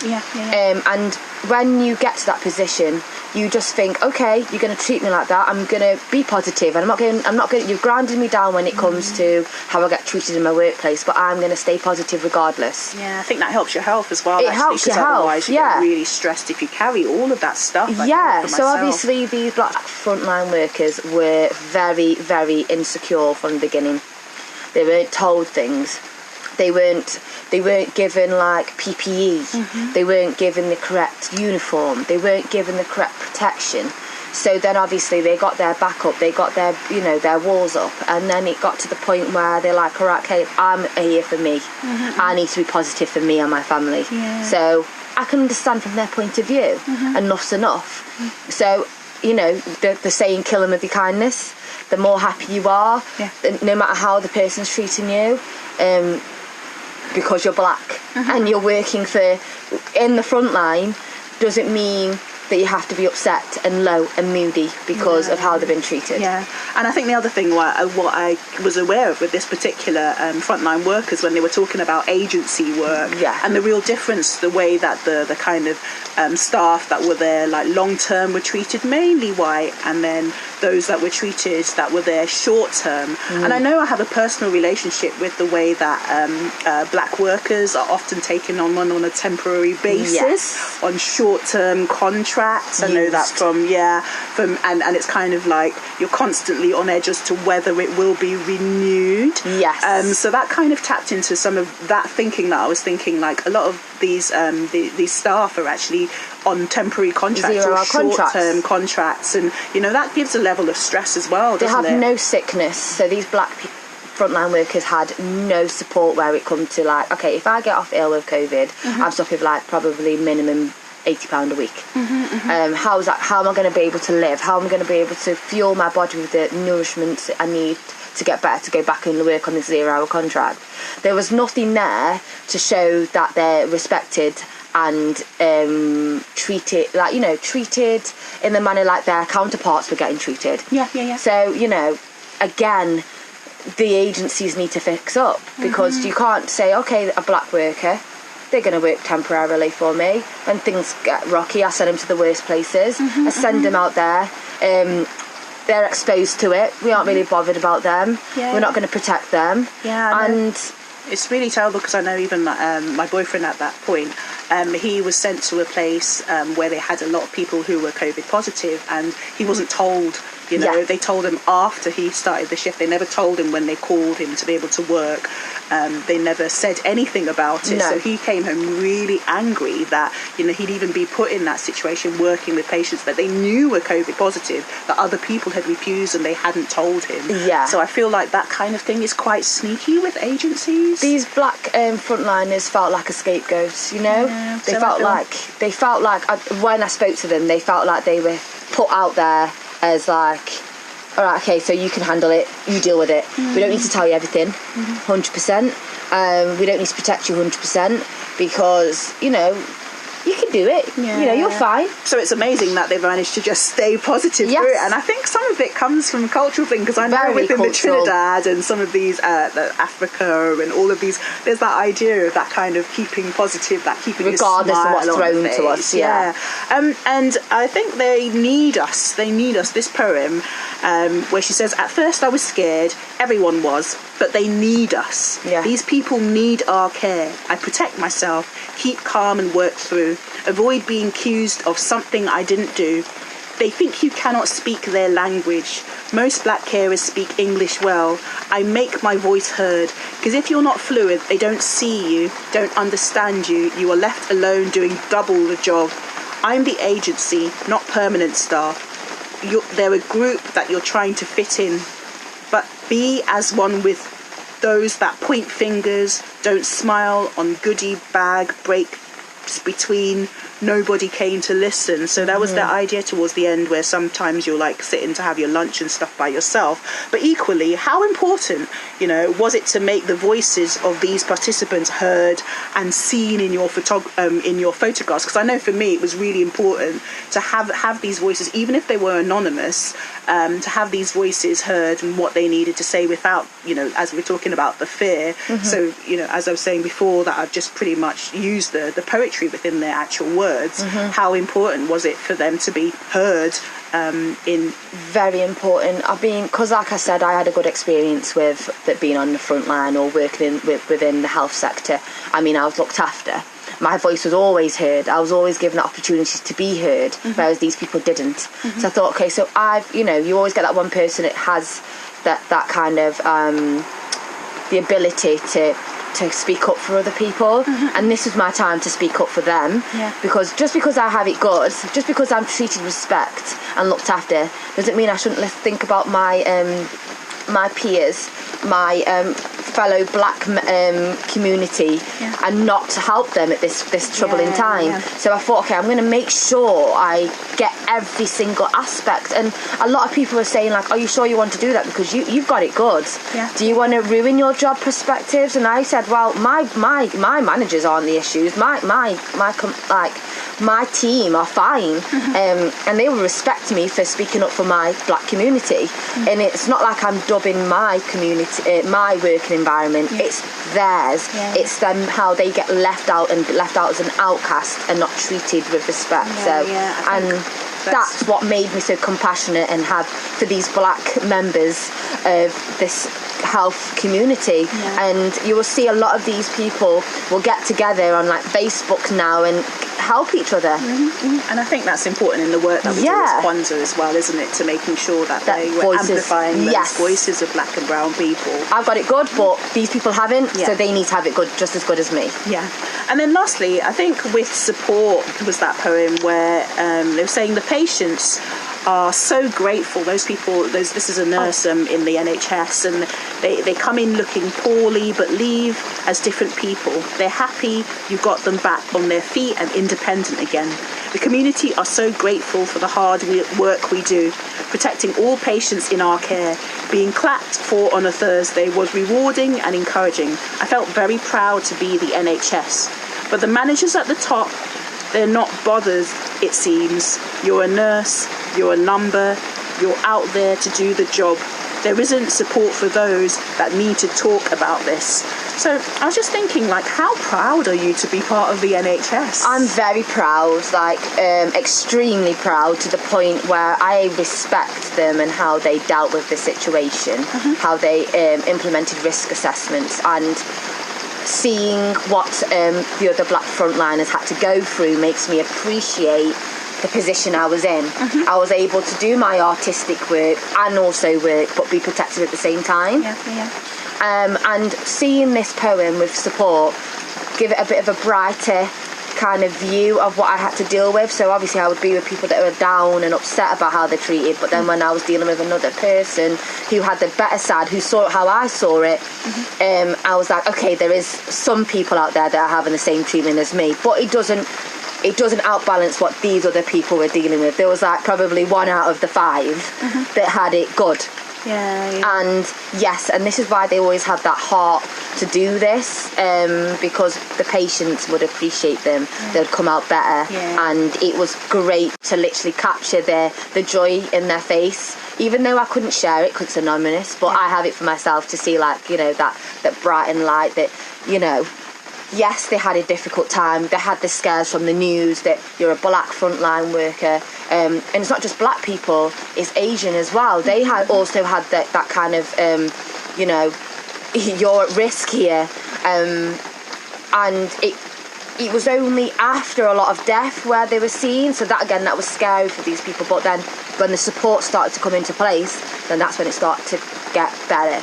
And when you get to that position, you just think, okay, you're going to treat me like that. I'm going to be positive, and I'm not going. You've grounded me down when it comes to how I get treated in my workplace, but I'm going to stay positive regardless. Yeah, I think that helps your health as well. It helps your health. Otherwise, you get really stressed if you carry all of that stuff. So obviously, these black frontline workers were very, very insecure from the beginning. They weren't told things. They weren't given like PPE. They weren't given the correct uniform. They weren't given the correct protection. So then obviously they got their back up. They got their their walls up, and then it got to the point where they're like, all right, okay, I'm here for me. I need to be positive for me and my family. So I can understand from their point of view. Enough's enough. So the saying, kill them with your kindness. The more happy you are, no matter how the person's treating you, because you're black and you're working in the front line, doesn't mean that you have to be upset and low and moody because of how they've been treated. And I think the other thing what I was aware of with this particular frontline workers, when they were talking about agency work and the real difference, the way that the kind of staff that were there like long term were treated mainly white, and then those that were treated that were there short term. And I know I have a personal relationship with the way that black workers are often taken on a temporary basis on short term contracts. I know that from and it's kind of like you're constantly on edge as to whether it will be renewed. So that kind of tapped into some of that thinking that I was thinking, like a lot of these staff are actually on temporary contracts or short-term contracts, and that gives a level of stress as well, doesn't it? They have no sickness, so these black frontline workers had no support where it comes to like, okay, if I get off ill with COVID, I'm stuck with like probably minimum £80 a week. How am I going to be able to live? How am I going to be able to fuel my body with the nourishment I need to get better, to go back and work on this 0-hour contract? There was nothing there to show that they're respected and treated in the manner like their counterparts were getting treated. So again, the agencies need to fix up, because you can't say, okay, a black worker, they're going to work temporarily for me. When things get rocky, I send them to the worst places. I send them out there. They're exposed to it. We aren't really bothered about them. We're not going to protect them. And it's really terrible, because I know even my boyfriend at that point, he was sent to a place where they had a lot of people who were COVID positive, and he wasn't told. They told him after he started the shift. They never told him when they called him to be able to work. They never said anything about it. So he came home really angry that he'd even be put in that situation working with patients that they knew were COVID positive, that other people had refused and they hadn't told him. So I feel like that kind of thing is quite sneaky with agencies. These black frontliners felt like a scapegoat. They felt like when I spoke to them, they felt like they were put out there as like, all right, okay, so you can handle it, you deal with it. We don't need to tell you everything, 100%. We don't need to protect you 100%, because, you can do it. Yeah. You know, you're fine. So it's amazing that they've managed to just stay positive Yes. through it. And I think some of it comes from a cultural thing, because I know Very within the cultural. Trinidad and some of these, the Africa and all of these, there's that idea of that kind of keeping positive, that keeping Regardless of a smile what's on the thrown to face. us, yeah. And I think they need us. This poem, where she says, at first I was scared, everyone was, but they need us. Yeah. These people need our care. I protect myself, keep calm and work through, avoid being accused of something I didn't do. They think you cannot speak their language. Most black carers speak English well. I make my voice heard, because if you're not fluid, they don't see you, don't understand you. You are left alone doing double the job. I'm the agency, not permanent staff. They're a group that you're trying to fit in, but be as one with those that point fingers, don't smile on goodie bag breaks between. Nobody came to listen. So that was the idea towards the end, where sometimes you're like sitting to have your lunch and stuff by yourself. But equally, how important, was it to make the voices of these participants heard and seen in your photographs? Because I know for me it was really important to have these voices, even if they were anonymous, to have these voices heard and what they needed to say without, as we're talking about the fear. So, as I was saying before, that I've just pretty much used the poetry within their actual words. How important was it for them to be heard Very important. Because like I said, I had a good experience with that being on the front line or working within the health sector. I was looked after. My voice was always heard. I was always given opportunities to be heard, whereas these people didn't. So I thought, okay, so you always get that one person that has that kind of the ability to speak up for other people, and this was my time to speak up for them. Because just because I have it good, just because I'm treated with respect and looked after, doesn't mean I shouldn't think about my my peers, my fellow black community, and not to help them at this troubling time. So I thought, okay, I'm going to make sure I get every single aspect. And a lot of people are saying, like, are you sure you want to do that? Because you've got it good. Do you want to ruin your job perspectives? And I said, well, my managers aren't the issues. My team are fine, and they will respect me for speaking up for my black community. And it's not like I'm dubbing my community, my working environment. It's theirs. It's them, how they get left out as an outcast and not treated with respect. That's what made me so compassionate and have for these black members of this health community. And you will see a lot of these people will get together on like Facebook now and help each other. And I think that's important in the work that we do as Kwanzaa as well, isn't it, to making sure that they were amplifying those voices of black and brown people. I've got it good, but these people haven't, so they need to have it good, just as good as me. And then lastly, I think with support was that poem where they were saying the patients are so grateful. Those people, this is a nurse in the NHS, and they come in looking poorly but leave as different people. They're happy you got them back on their feet and independent again. The community are so grateful for the hard work we do, protecting all patients in our care. Being clapped for on a Thursday was rewarding and encouraging. I felt very proud to be the NHS. But the managers at the top, they're not bothered, it seems. You're a nurse, you're a number, you're out there to do the job. There isn't support for those that need to talk about this. So I was just thinking, like, how proud are you to be part of the NHS? I'm very proud, extremely proud, to the point where I respect them and how they dealt with the situation, how they implemented risk assessments, and seeing what the other black frontliners had to go through makes me appreciate the position I was in. I was able to do my artistic work and also work, but be protected at the same time. And seeing this poem with support give it a bit of a brighter kind of view of what I had to deal with. So obviously I would be with people that were down and upset about how they're treated, but then when I was dealing with another person who had the better side, who saw it how I saw it, I was like, okay, there is some people out there that are having the same treatment as me, but it doesn't outbalance what these other people were dealing with. There was like probably 1 out of the 5 that had it good. And yes, and this is why they always have that heart to do this, because the patients would appreciate them. They'd come out better, and it was great to literally capture the joy in their face. Even though I couldn't share it because it's anonymous, but I have it for myself to see, like, you know, that brightened light, that, you know, yes, they had a difficult time. They had the scares from the news that you're a black frontline worker. And it's not just black people, it's Asian as well. They had also had that kind of, you know, you're at risk here. And it was only after a lot of death where they were seen. So that was scary for these people. But then when the support started to come into place, then that's when it started to get better.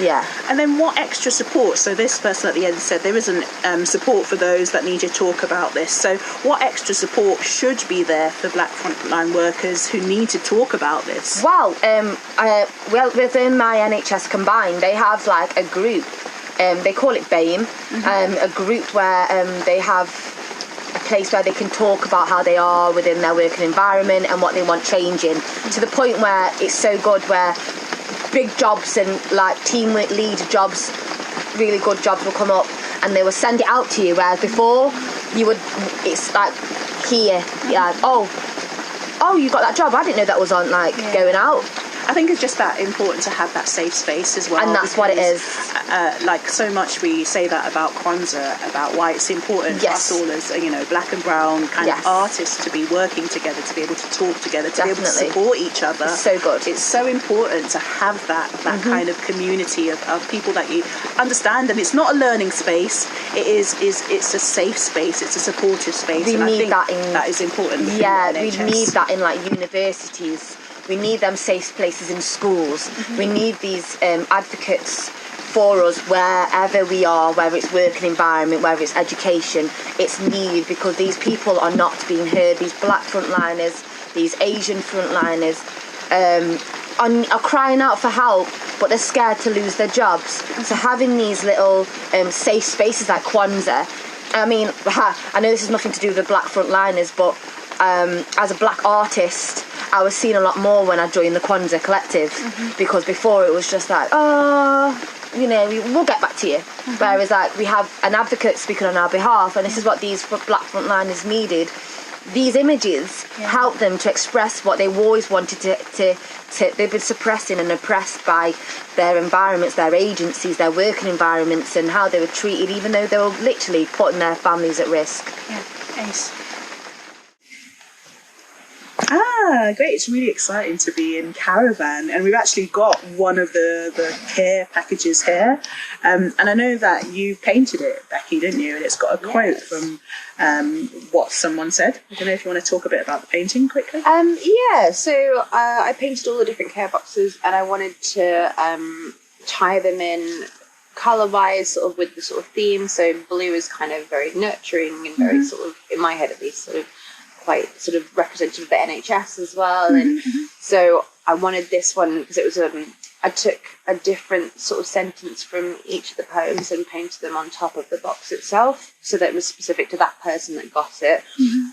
Yeah. And then what extra support? So this person at the end said there isn't support for those that need to talk about this. So what extra support should be there for black frontline workers who need to talk about this? Well, within my NHS Combined, they have like a group. They call it BAME, a group where they have a place where they can talk about how they are within their working environment and what they want changing, to the point where it's so good where big jobs and like teamwork lead jobs, really good jobs will come up and they will send it out to you, whereas before it's like here, like, oh, you got that job, I didn't know that was on, like, going out. I think it's just that important to have that safe space as well. And that's what it is. Like, so much we say that about Kwanzaa, about why it's important for us all as, you know, black and brown kind of artists to be working together, to be able to talk together, to be able to support each other. It's so good. It's so important to have that kind of community of people that you understand. And it's not a learning space. It's a safe space. It's a supportive space. We need that that is important. Yeah, we need that in like universities. We need them safe places in schools. We need these advocates for us wherever we are, whether it's working environment, whether it's education. It's needed because these people are not being heard. These black frontliners, these Asian frontliners are crying out for help, but they're scared to lose their jobs. So having these little safe spaces like Kwanzaa, I mean, I know this has nothing to do with the black frontliners, but as a black artist, I was seeing a lot more when I joined the Kwanzaa Collective, because before it was just like, you know, we'll get back to you. Whereas like we have an advocate speaking on our behalf, and this is what these black frontliners needed. These images help them to express what they've always wanted to they've been suppressing and oppressed by their environments, their agencies, their working environments, and how they were treated, even though they were literally putting their families at risk. Yeah, nice. Great. It's really exciting to be in KARVAN, and we've actually got one of the care packages here, and I know that you painted it, Becky, didn't you? And it's got a quote from what someone said. I don't know if you want to talk a bit about the painting quickly. So I painted all the different care boxes, and I wanted to tie them in colour-wise, sort of with the sort of theme. So blue is kind of very nurturing and very sort of, in my head at least, sort of quite sort of representative of the NHS as well. And so I wanted this one because it was I took a different sort of sentence from each of the poems and painted them on top of the box itself, so that it was specific to that person that got it.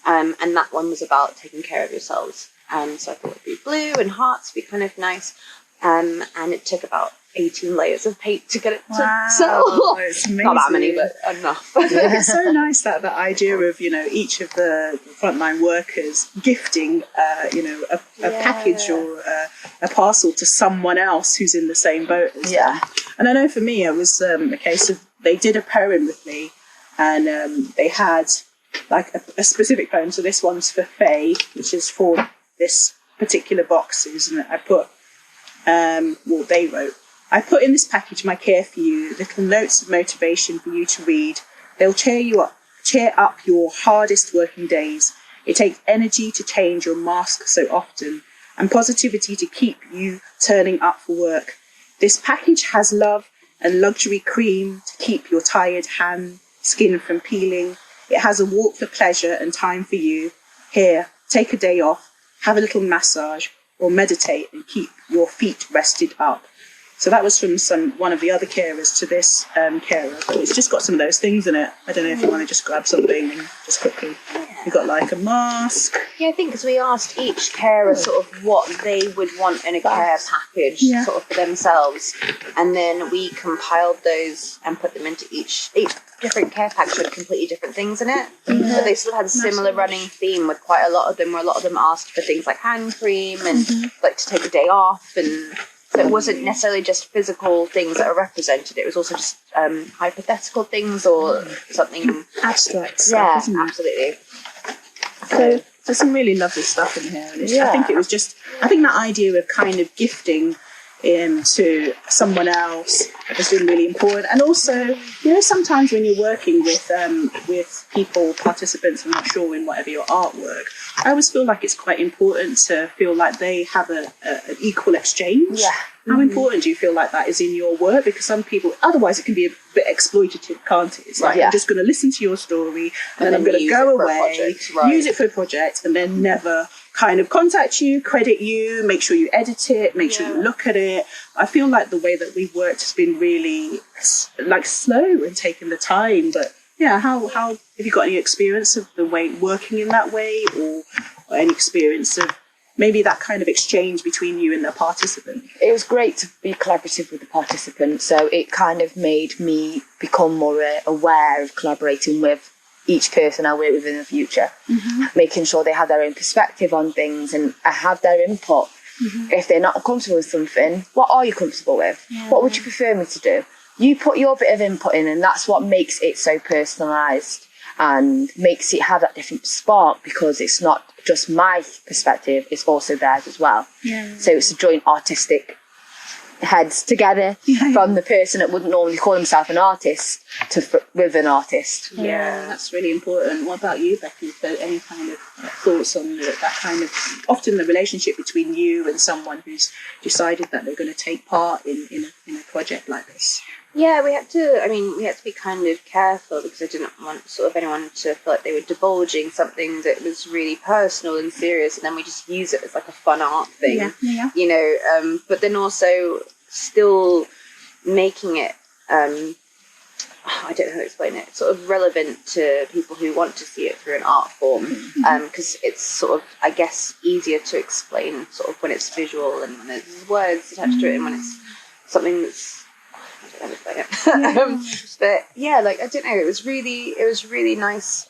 And that one was about taking care of yourselves. So I thought it'd be blue and hearts would be kind of nice. And it took about 18 layers of paint to get it to sell. It's amazing. Not that many, but enough. I think it's so nice that the idea of, you know, each of the frontline workers gifting, you know, a package or a parcel to someone else who's in the same boat as them. And I know for me, it was a case of they did a poem with me, and they had like a specific poem. So this one's for Faye, which is for this particular boxes, and I put, they wrote, I put in this package my care for you, little notes of motivation for you to read. They'll cheer up your hardest working days. It takes energy to change your mask so often, and positivity to keep you turning up for work. This package has love and luxury cream to keep your tired skin from peeling. It has a walk for pleasure and time for you. Here, take a day off, have a little massage, or meditate and keep your feet rested up. So that was from one of the other carers to this carer, but it's just got some of those things in it. I don't know if you want to just grab something and just quickly You got like a mask. Yeah, I think because we asked each carer sort of what they would want in a care package, sort of for themselves, and then we compiled those and put them into each different care package with completely different things in it. But they still had a similar running theme with quite a lot of them, where a lot of them asked for things like hand cream and like to take a day off, and so it wasn't necessarily just physical things that are represented, it was also just hypothetical things or something abstract stuff. Yeah, absolutely. So there's some really lovely stuff in here, and I think it was just, I think that idea of kind of gifting to someone else has been really important. And also, you know, sometimes when you're working with people, participants, I'm not sure, in whatever your artwork, I always feel like it's quite important to feel like they have an equal exchange. Yeah. How important do you feel like that is in your work? Because some people, otherwise it can be a bit exploitative, can't it? It's like, I'm just going to listen to your story and then I'm going to go away, use it for a project, and then never kind of contact you, credit you, make sure you edit it, make sure you look at it. I feel like the way that we've worked has been really like slow and taking the time. But yeah, how have you got any experience of the way working in that way, or any experience of maybe that kind of exchange between you and the participant? It was great to be collaborative with the participants, so it kind of made me become more aware of collaborating with each person I work with in the future, making sure they have their own perspective on things and have their input. If they're not comfortable with something, what are you comfortable with? What would you prefer me to do? You put your bit of input in, and that's what makes it so personalised and makes it have that different spark, because it's not just my perspective, it's also theirs as well. So it's a joint artistic heads together from the person that wouldn't normally call himself an artist with an artist. Yeah, that's really important. What about you, Becky? So any kind of thoughts on that kind of, often the relationship between you and someone who's decided that they're going to take part in a project like this? Yeah, we had to be kind of careful, because I didn't want sort of anyone to feel like they were divulging something that was really personal and serious, and then we just use it as like a fun art thing, you know, but then also still making it, I don't know how to explain it, sort of relevant to people who want to see it through an art form, because it's sort of, I guess, easier to explain sort of when it's visual and when there's words attached to it, and when it's something that's, but yeah, like I don't know, it was really nice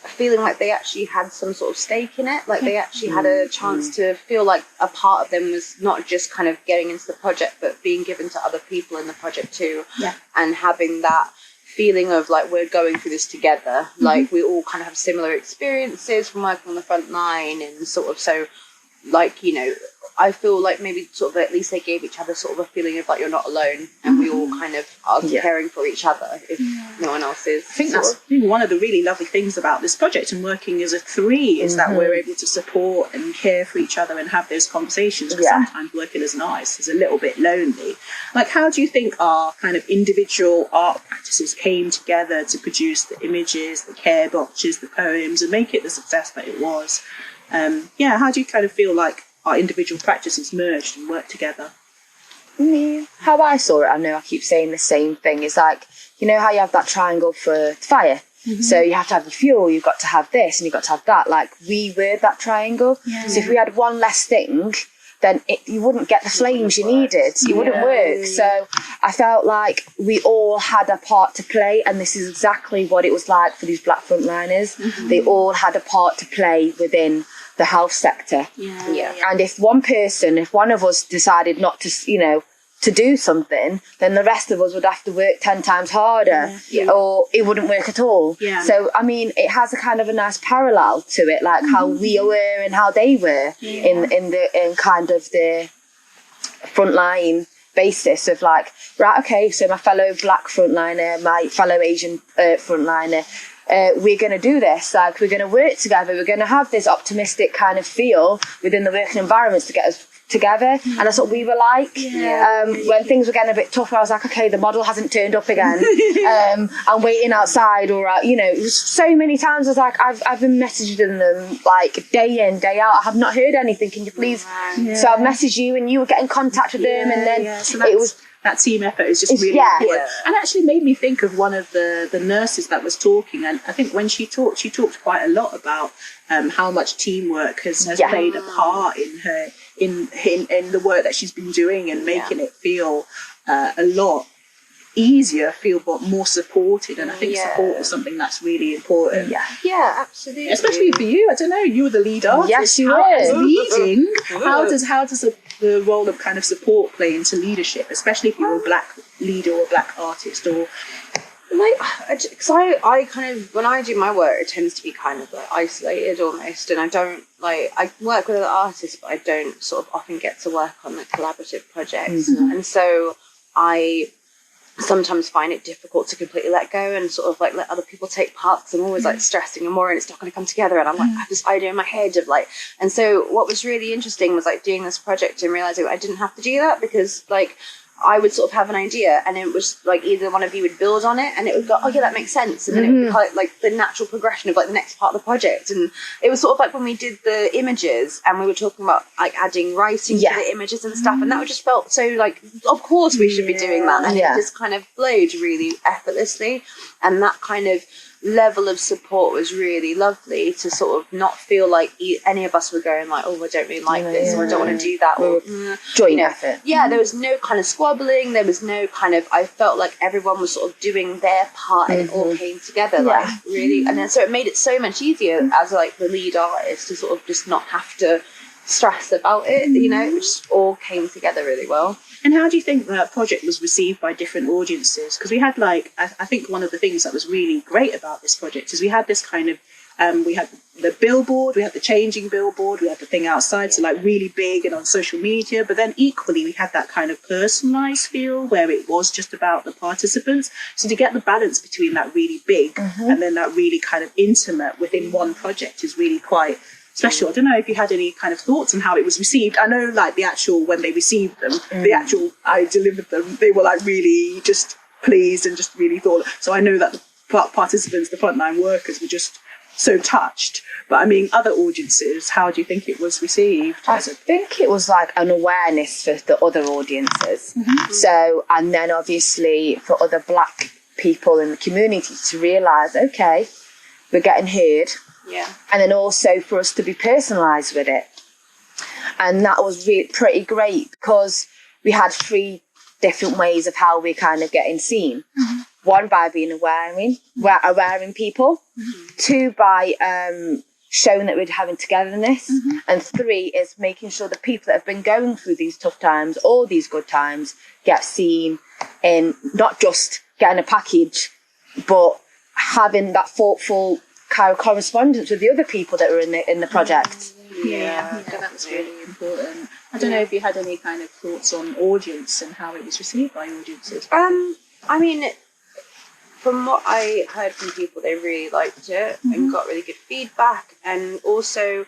feeling like they actually had some sort of stake in it, like they actually had a chance to feel like a part of them was not just kind of getting into the project, but being given to other people in the project too, and having that feeling of like we're going through this together, like we all kind of have similar experiences from working on the front line, and sort of, so like, you know, I feel like maybe sort of at least they gave each other sort of a feeling of like you're not alone, and we all kind of are caring for each other if no one else is. I think that's one of the really lovely things about this project and working as a three, is that we're able to support and care for each other and have those conversations, because sometimes working as an artist is a little bit lonely. Like, how do you think our kind of individual art practices came together to produce the images, the care boxes, the poems, and make it the success that it was? How do you kind of feel like our individual practices merged and worked together? How I saw it, I know I keep saying the same thing, is like, you know how you have that triangle for fire? So you have to have the fuel, you've got to have this, and you've got to have that. Like, we were that triangle. So if we had one less thing, then you wouldn't get the flames you needed. It wouldn't work. So I felt like we all had a part to play, and this is exactly what it was like for these Black frontliners. They all had a part to play within the health sector. And if one of us decided not to, you know, to do something, then the rest of us would have to work 10 times harder, or it wouldn't work at all. So I mean, it has a kind of a nice parallel to it, like how we were and how they were in kind of the frontline basis of like, right, okay, so my fellow Black frontliner, my fellow Asian frontliner, we're going to do this, like we're going to work together, we're going to have this optimistic kind of feel within the working environments to get us together. And that's what we were like. When things were getting a bit tougher, I was like, okay, the model hasn't turned up again. I'm waiting outside, or you know, it was so many times I was like, I've been messaging them like day in, day out, I have not heard anything, can you please? So I've messaged you, and you would get in contact with them, and then so it was that team effort is just really important. And actually made me think of one of the nurses that was talking, and I think when she talked quite a lot about how much teamwork has played a part in her in the work that she's been doing, and making it feel a lot easier, feel more supported. And I think support is something that's really important. Yeah, absolutely. Especially for you. I don't know, you were the lead artist. Yes, you were. Leading. How does the role of kind of support play into leadership, especially if you're a black leader or a black artist? Or because I kind of, when I do my work, it tends to be kind of like isolated almost, and I don't I work with other artists, but I don't sort of often get to work on like collaborative projects, and so I sometimes find it difficult to completely let go and sort of like let other people take part, because I'm always like stressing and more, and it's not going to come together, and I'm like I have this idea in my head of like. And so what was really interesting was like doing this project and realizing I didn't have to do that, because like I would sort of have an idea, and it was like either one of you would build on it, and it would go, oh yeah, that makes sense, and then it would be like the natural progression of like the next part of the project. And it was sort of like when we did the images, and we were talking about like adding writing to the images and stuff, and that just felt so like, of course we should be doing that, and it just kind of flowed really effortlessly, and that kind of level of support was really lovely, to sort of not feel like any of us were going like, oh, I don't really like this, or I don't want to do that, or joint effort. There was no kind of squabbling, there was no kind of, I felt like everyone was sort of doing their part, and it all came together like really, and then so it made it so much easier as like the lead artist to sort of just not have to stress about it, it just all came together really well. And how do you think that project was received by different audiences? Because we had like, I think one of the things that was really great about this project is we had this kind of, we had the billboard, we had the changing billboard, we had the thing outside, so like really big and on social media, but then equally we had that kind of personalised feel where it was just about the participants. So to get the balance between that really big and then that really kind of intimate within one project is really quite special. I don't know if you had any kind of thoughts on how it was received. I know like the actual, when they received them, I delivered them, they were like really just pleased and just really thought. So I know that the participants, the frontline workers, were just so touched. But I mean, other audiences, how do you think it was received? I think it was like an awareness for the other audiences. So, and then obviously for other black people in the community to realise, okay, we're getting heard. And then also for us to be personalised with it. And that was really pretty great, because we had 3 different ways of how we're kind of getting seen. 1, by being awareing people. 2, by showing that we're having togetherness. And 3 is making sure the people that have been going through these tough times or these good times get seen, in not just getting a package, but having that thoughtful kind of correspondence with the other people that were in the project. That was really important. I don't know if you had any kind of thoughts on audience and how it was received by audiences. I mean, from what I heard from people, they really liked it and got really good feedback, and also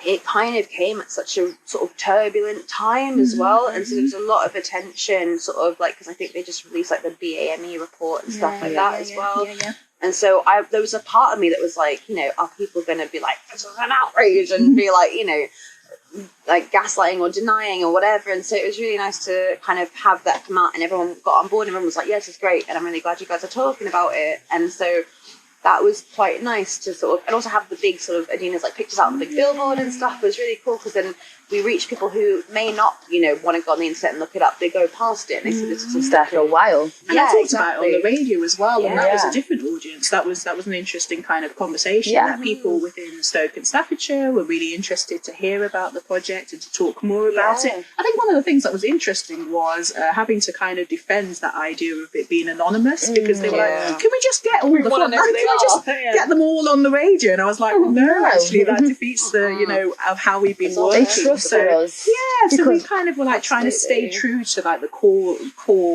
it kind of came at such a sort of turbulent time as well, and so there was a lot of attention, sort of like, because I think they just released like the BAME report and stuff like that as well. And so there was a part of me that was like, are people going to be like, this is an outrage, and be like, like gaslighting or denying or whatever. And so it was really nice to kind of have that come out, and everyone got on board, and everyone was like, yes, it's great, and I'm really glad you guys are talking about it. And so that was quite nice to sort of, and also have the big sort of Adina's like pictures out on the big billboard and stuff was really cool, because then we reach people who may not, want to go on the internet and look it up. They go past it and they see this some stuff for a while. And I talked about it on the radio as well, and that was a different audience. That was an interesting kind of conversation. That people within Stoke and Staffordshire were really interested to hear about the project and to talk more about it. I think one of the things that was interesting was having to kind of defend that idea of it being anonymous, because they were like, can we just get all the fun? Can we just get them all on the radio? And I was like, no, actually that defeats the, of how we've been working. So we kind of were like trying to stay true to like the core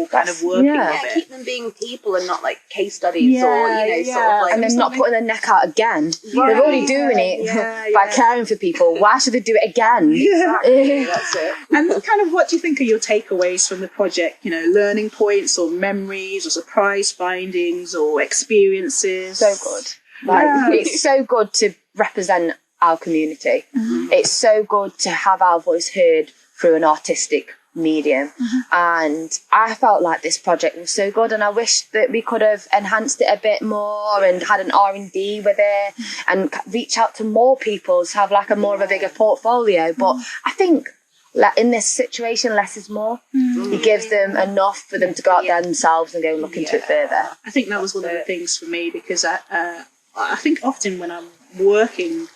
kind of working of it. Keep them being people and not like case studies or sort of like, and then not putting their neck out again. They're already doing it by caring for people. Why should they do it again? Exactly, that's it. And kind of, what do you think are your takeaways from the project? Learning points or memories or surprise findings or experiences? So good. It's so good to represent our community. It's so good to have our voice heard through an artistic medium. And I felt like this project was so good, and I wish that we could have enhanced it a bit more and had an R&D with it and reach out to more people to have like a more of a bigger portfolio. But I think in this situation, less is more. It gives them enough for them to go out there themselves and go and look into it further. I think that was one of the things for me, because I think often when I'm working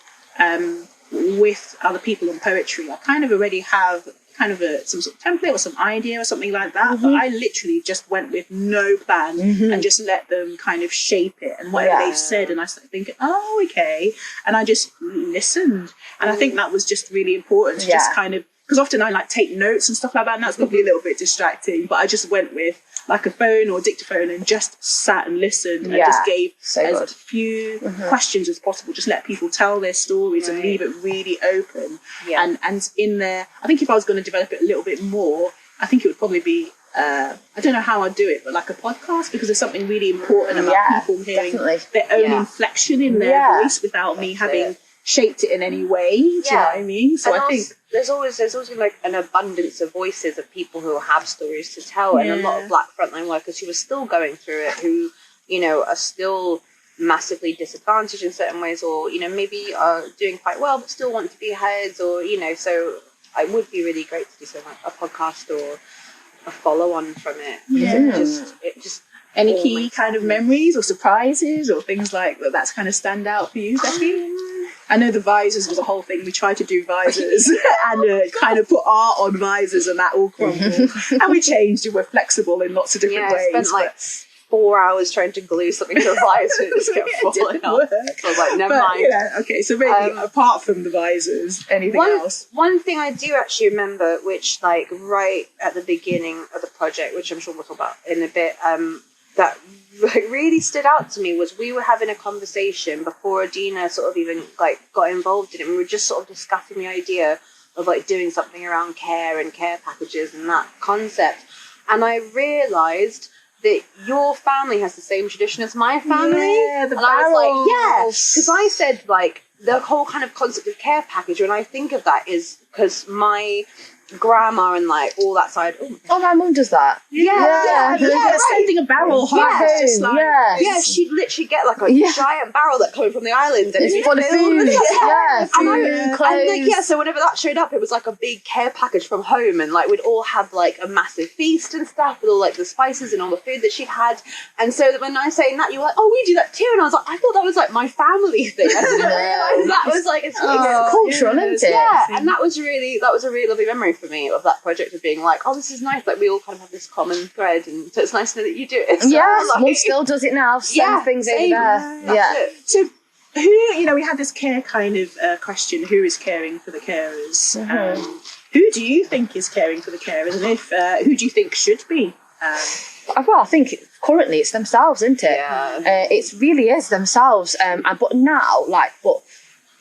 with other people on poetry, I kind of already have kind of some sort of template or some idea or something like that, but I literally just went with no plan and just let them kind of shape it and whatever they've said, and I started thinking, oh, okay, and I just listened, and I think that was just really important to just kind of, because often I like take notes and stuff like that, and that's probably a little bit distracting, but I just went with like a phone or dictaphone and just sat and listened and just gave as few questions as possible. Just let people tell their stories and leave it really open. And in there, I think if I was going to develop it a little bit more, I think it would probably be, I don't know how I'd do it, but like a podcast, because there's something really important about people hearing their own inflection in their voice without me having shaped it in any way. Do you know what I mean? So I think there's always like an abundance of voices of people who have stories to tell, and a lot of Black frontline workers who are still going through it, who, you know, are still massively disadvantaged in certain ways, or, you know, maybe are doing quite well but still want to be heard, or, you know, so it would be really great to do something like a podcast or a follow-on from it. It just any key kind of memories or surprises or things like that that's kind of stand out for you, Becky? I know the visors was a whole thing. We tried to do visors and kind of put art on visors, and that all crumbled. And we changed and we're flexible in lots of different ways. I spent like 4 hours trying to glue something to a visor and it just kept falling off. So I was like, never mind. Yeah, okay, so maybe apart from the visors, anything else? One thing I do actually remember, which like right at the beginning of the project, which I'm sure we'll talk about in a bit, that really stood out to me was we were having a conversation before Adina sort of even like got involved in it. We were just sort of discussing the idea of like doing something around care and care packages and that concept. And I realised that your family has the same tradition as my family. Yeah, the and I was like, barrels. because I said like the whole kind of concept of care package, when I think of that is because my grandma and like all that side. Oh, my mum does that. Sending a barrel home. Just like, she'd literally get like a giant barrel that coming from the island, and it's full of food. Clothes. So whenever that showed up, it was like a big care package from home, and like we'd all have like a massive feast and stuff with all like the spices and all the food that she'd had. And so when I was saying that, you were like, oh, we do that too, and I was like, I thought that was like my family thing. I didn't realise that was like it's cultural, isn't it? Yeah, and that was a really lovely memory for me of that project, of being like, oh, this is nice, like we all kind of have this common thread, and so it's nice to know that you do it. So, Mum still does it now. Same things over there. So who, you know, we had this care kind of question, who is caring for the carers? Who do you think is caring for the carers, and if who do you think should be? Well, I think currently it's themselves, isn't it? It really is themselves. But now, but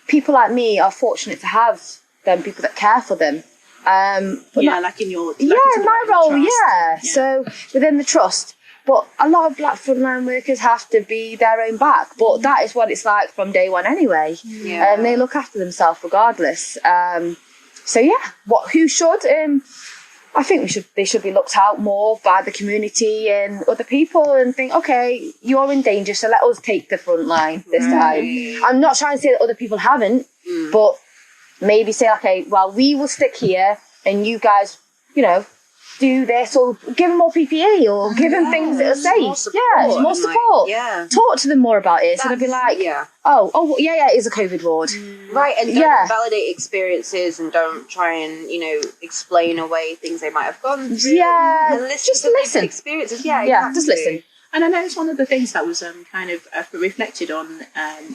people like me are fortunate to have them people that care for them. Like in your in my role, so within the trust. But a lot of Black frontline workers have to be their own back, but that is what it's like from day one anyway. They look after themselves regardless. Who should? I think they should be looked out more by the community and other people, and think, okay, you're in danger, so let us take the front line this time. I'm not trying to say that other people haven't, but maybe say, okay, well, we will stick here and you guys, you know, do this, or give them more PPE, or give them things that are safe. More support. Talk to them more about it. So they'll be like, it is a COVID ward. Right, and don't validate experiences, and don't try and, you know, explain away things they might have gone through. And just listen. Experiences. Just listen. And I know it's one of the things that was kind of reflected on,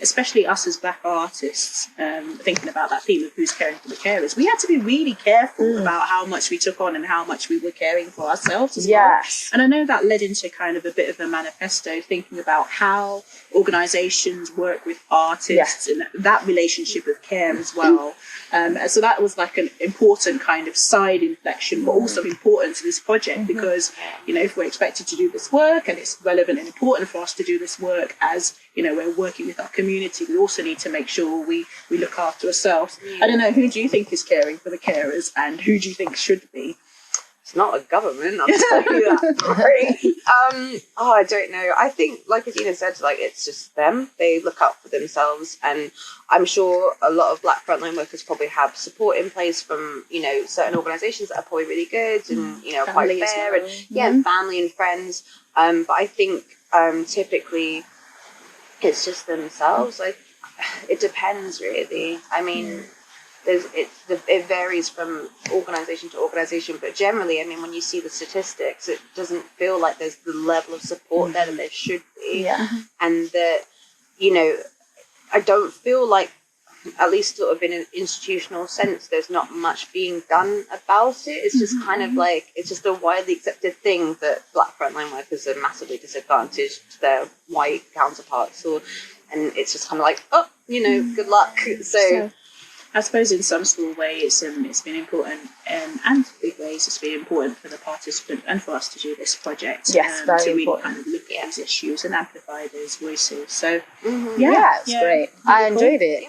especially us as Black artists, thinking about that theme of who's caring for the carers. We had to be really careful about how much we took on and how much we were caring for ourselves as well. And I know that led into kind of a bit of a manifesto, thinking about how organisations work with artists and that relationship of care as well. So that was like an important kind of side inflection, but also important to this project, because, you know, if we're expected to do this work and it's relevant and important for us to do this work, as, you know, we're working with our community, we also need to make sure we look after ourselves. I don't know, who do you think is caring for the carers, and who do you think should be? It's not a government, I'll tell you that. I don't know. I think, like Adina said, like, it's just them. They look out for themselves, and I'm sure a lot of Black frontline workers probably have support in place from, you know, certain organisations that are probably really good and, you know, family quite fair, well. and family and friends. But I think typically it's just themselves. Like, it depends, really. I mean, it varies from organisation to organisation, but generally, I mean, when you see the statistics, it doesn't feel like there's the level of support there that there should be, and that, you know, I don't feel like, at least sort of in an institutional sense, there's not much being done about it. It's just kind of like, it's just a widely accepted thing that Black frontline workers are massively disadvantaged to their white counterparts, and it's just kind of like, oh, you know, good luck. So I suppose in some small way it's been important, and big ways it's been important for the participant and for us to do this project. Yes, very to really important. kind of look at these issues and amplify those voices. So Yeah, it's great. I enjoyed it.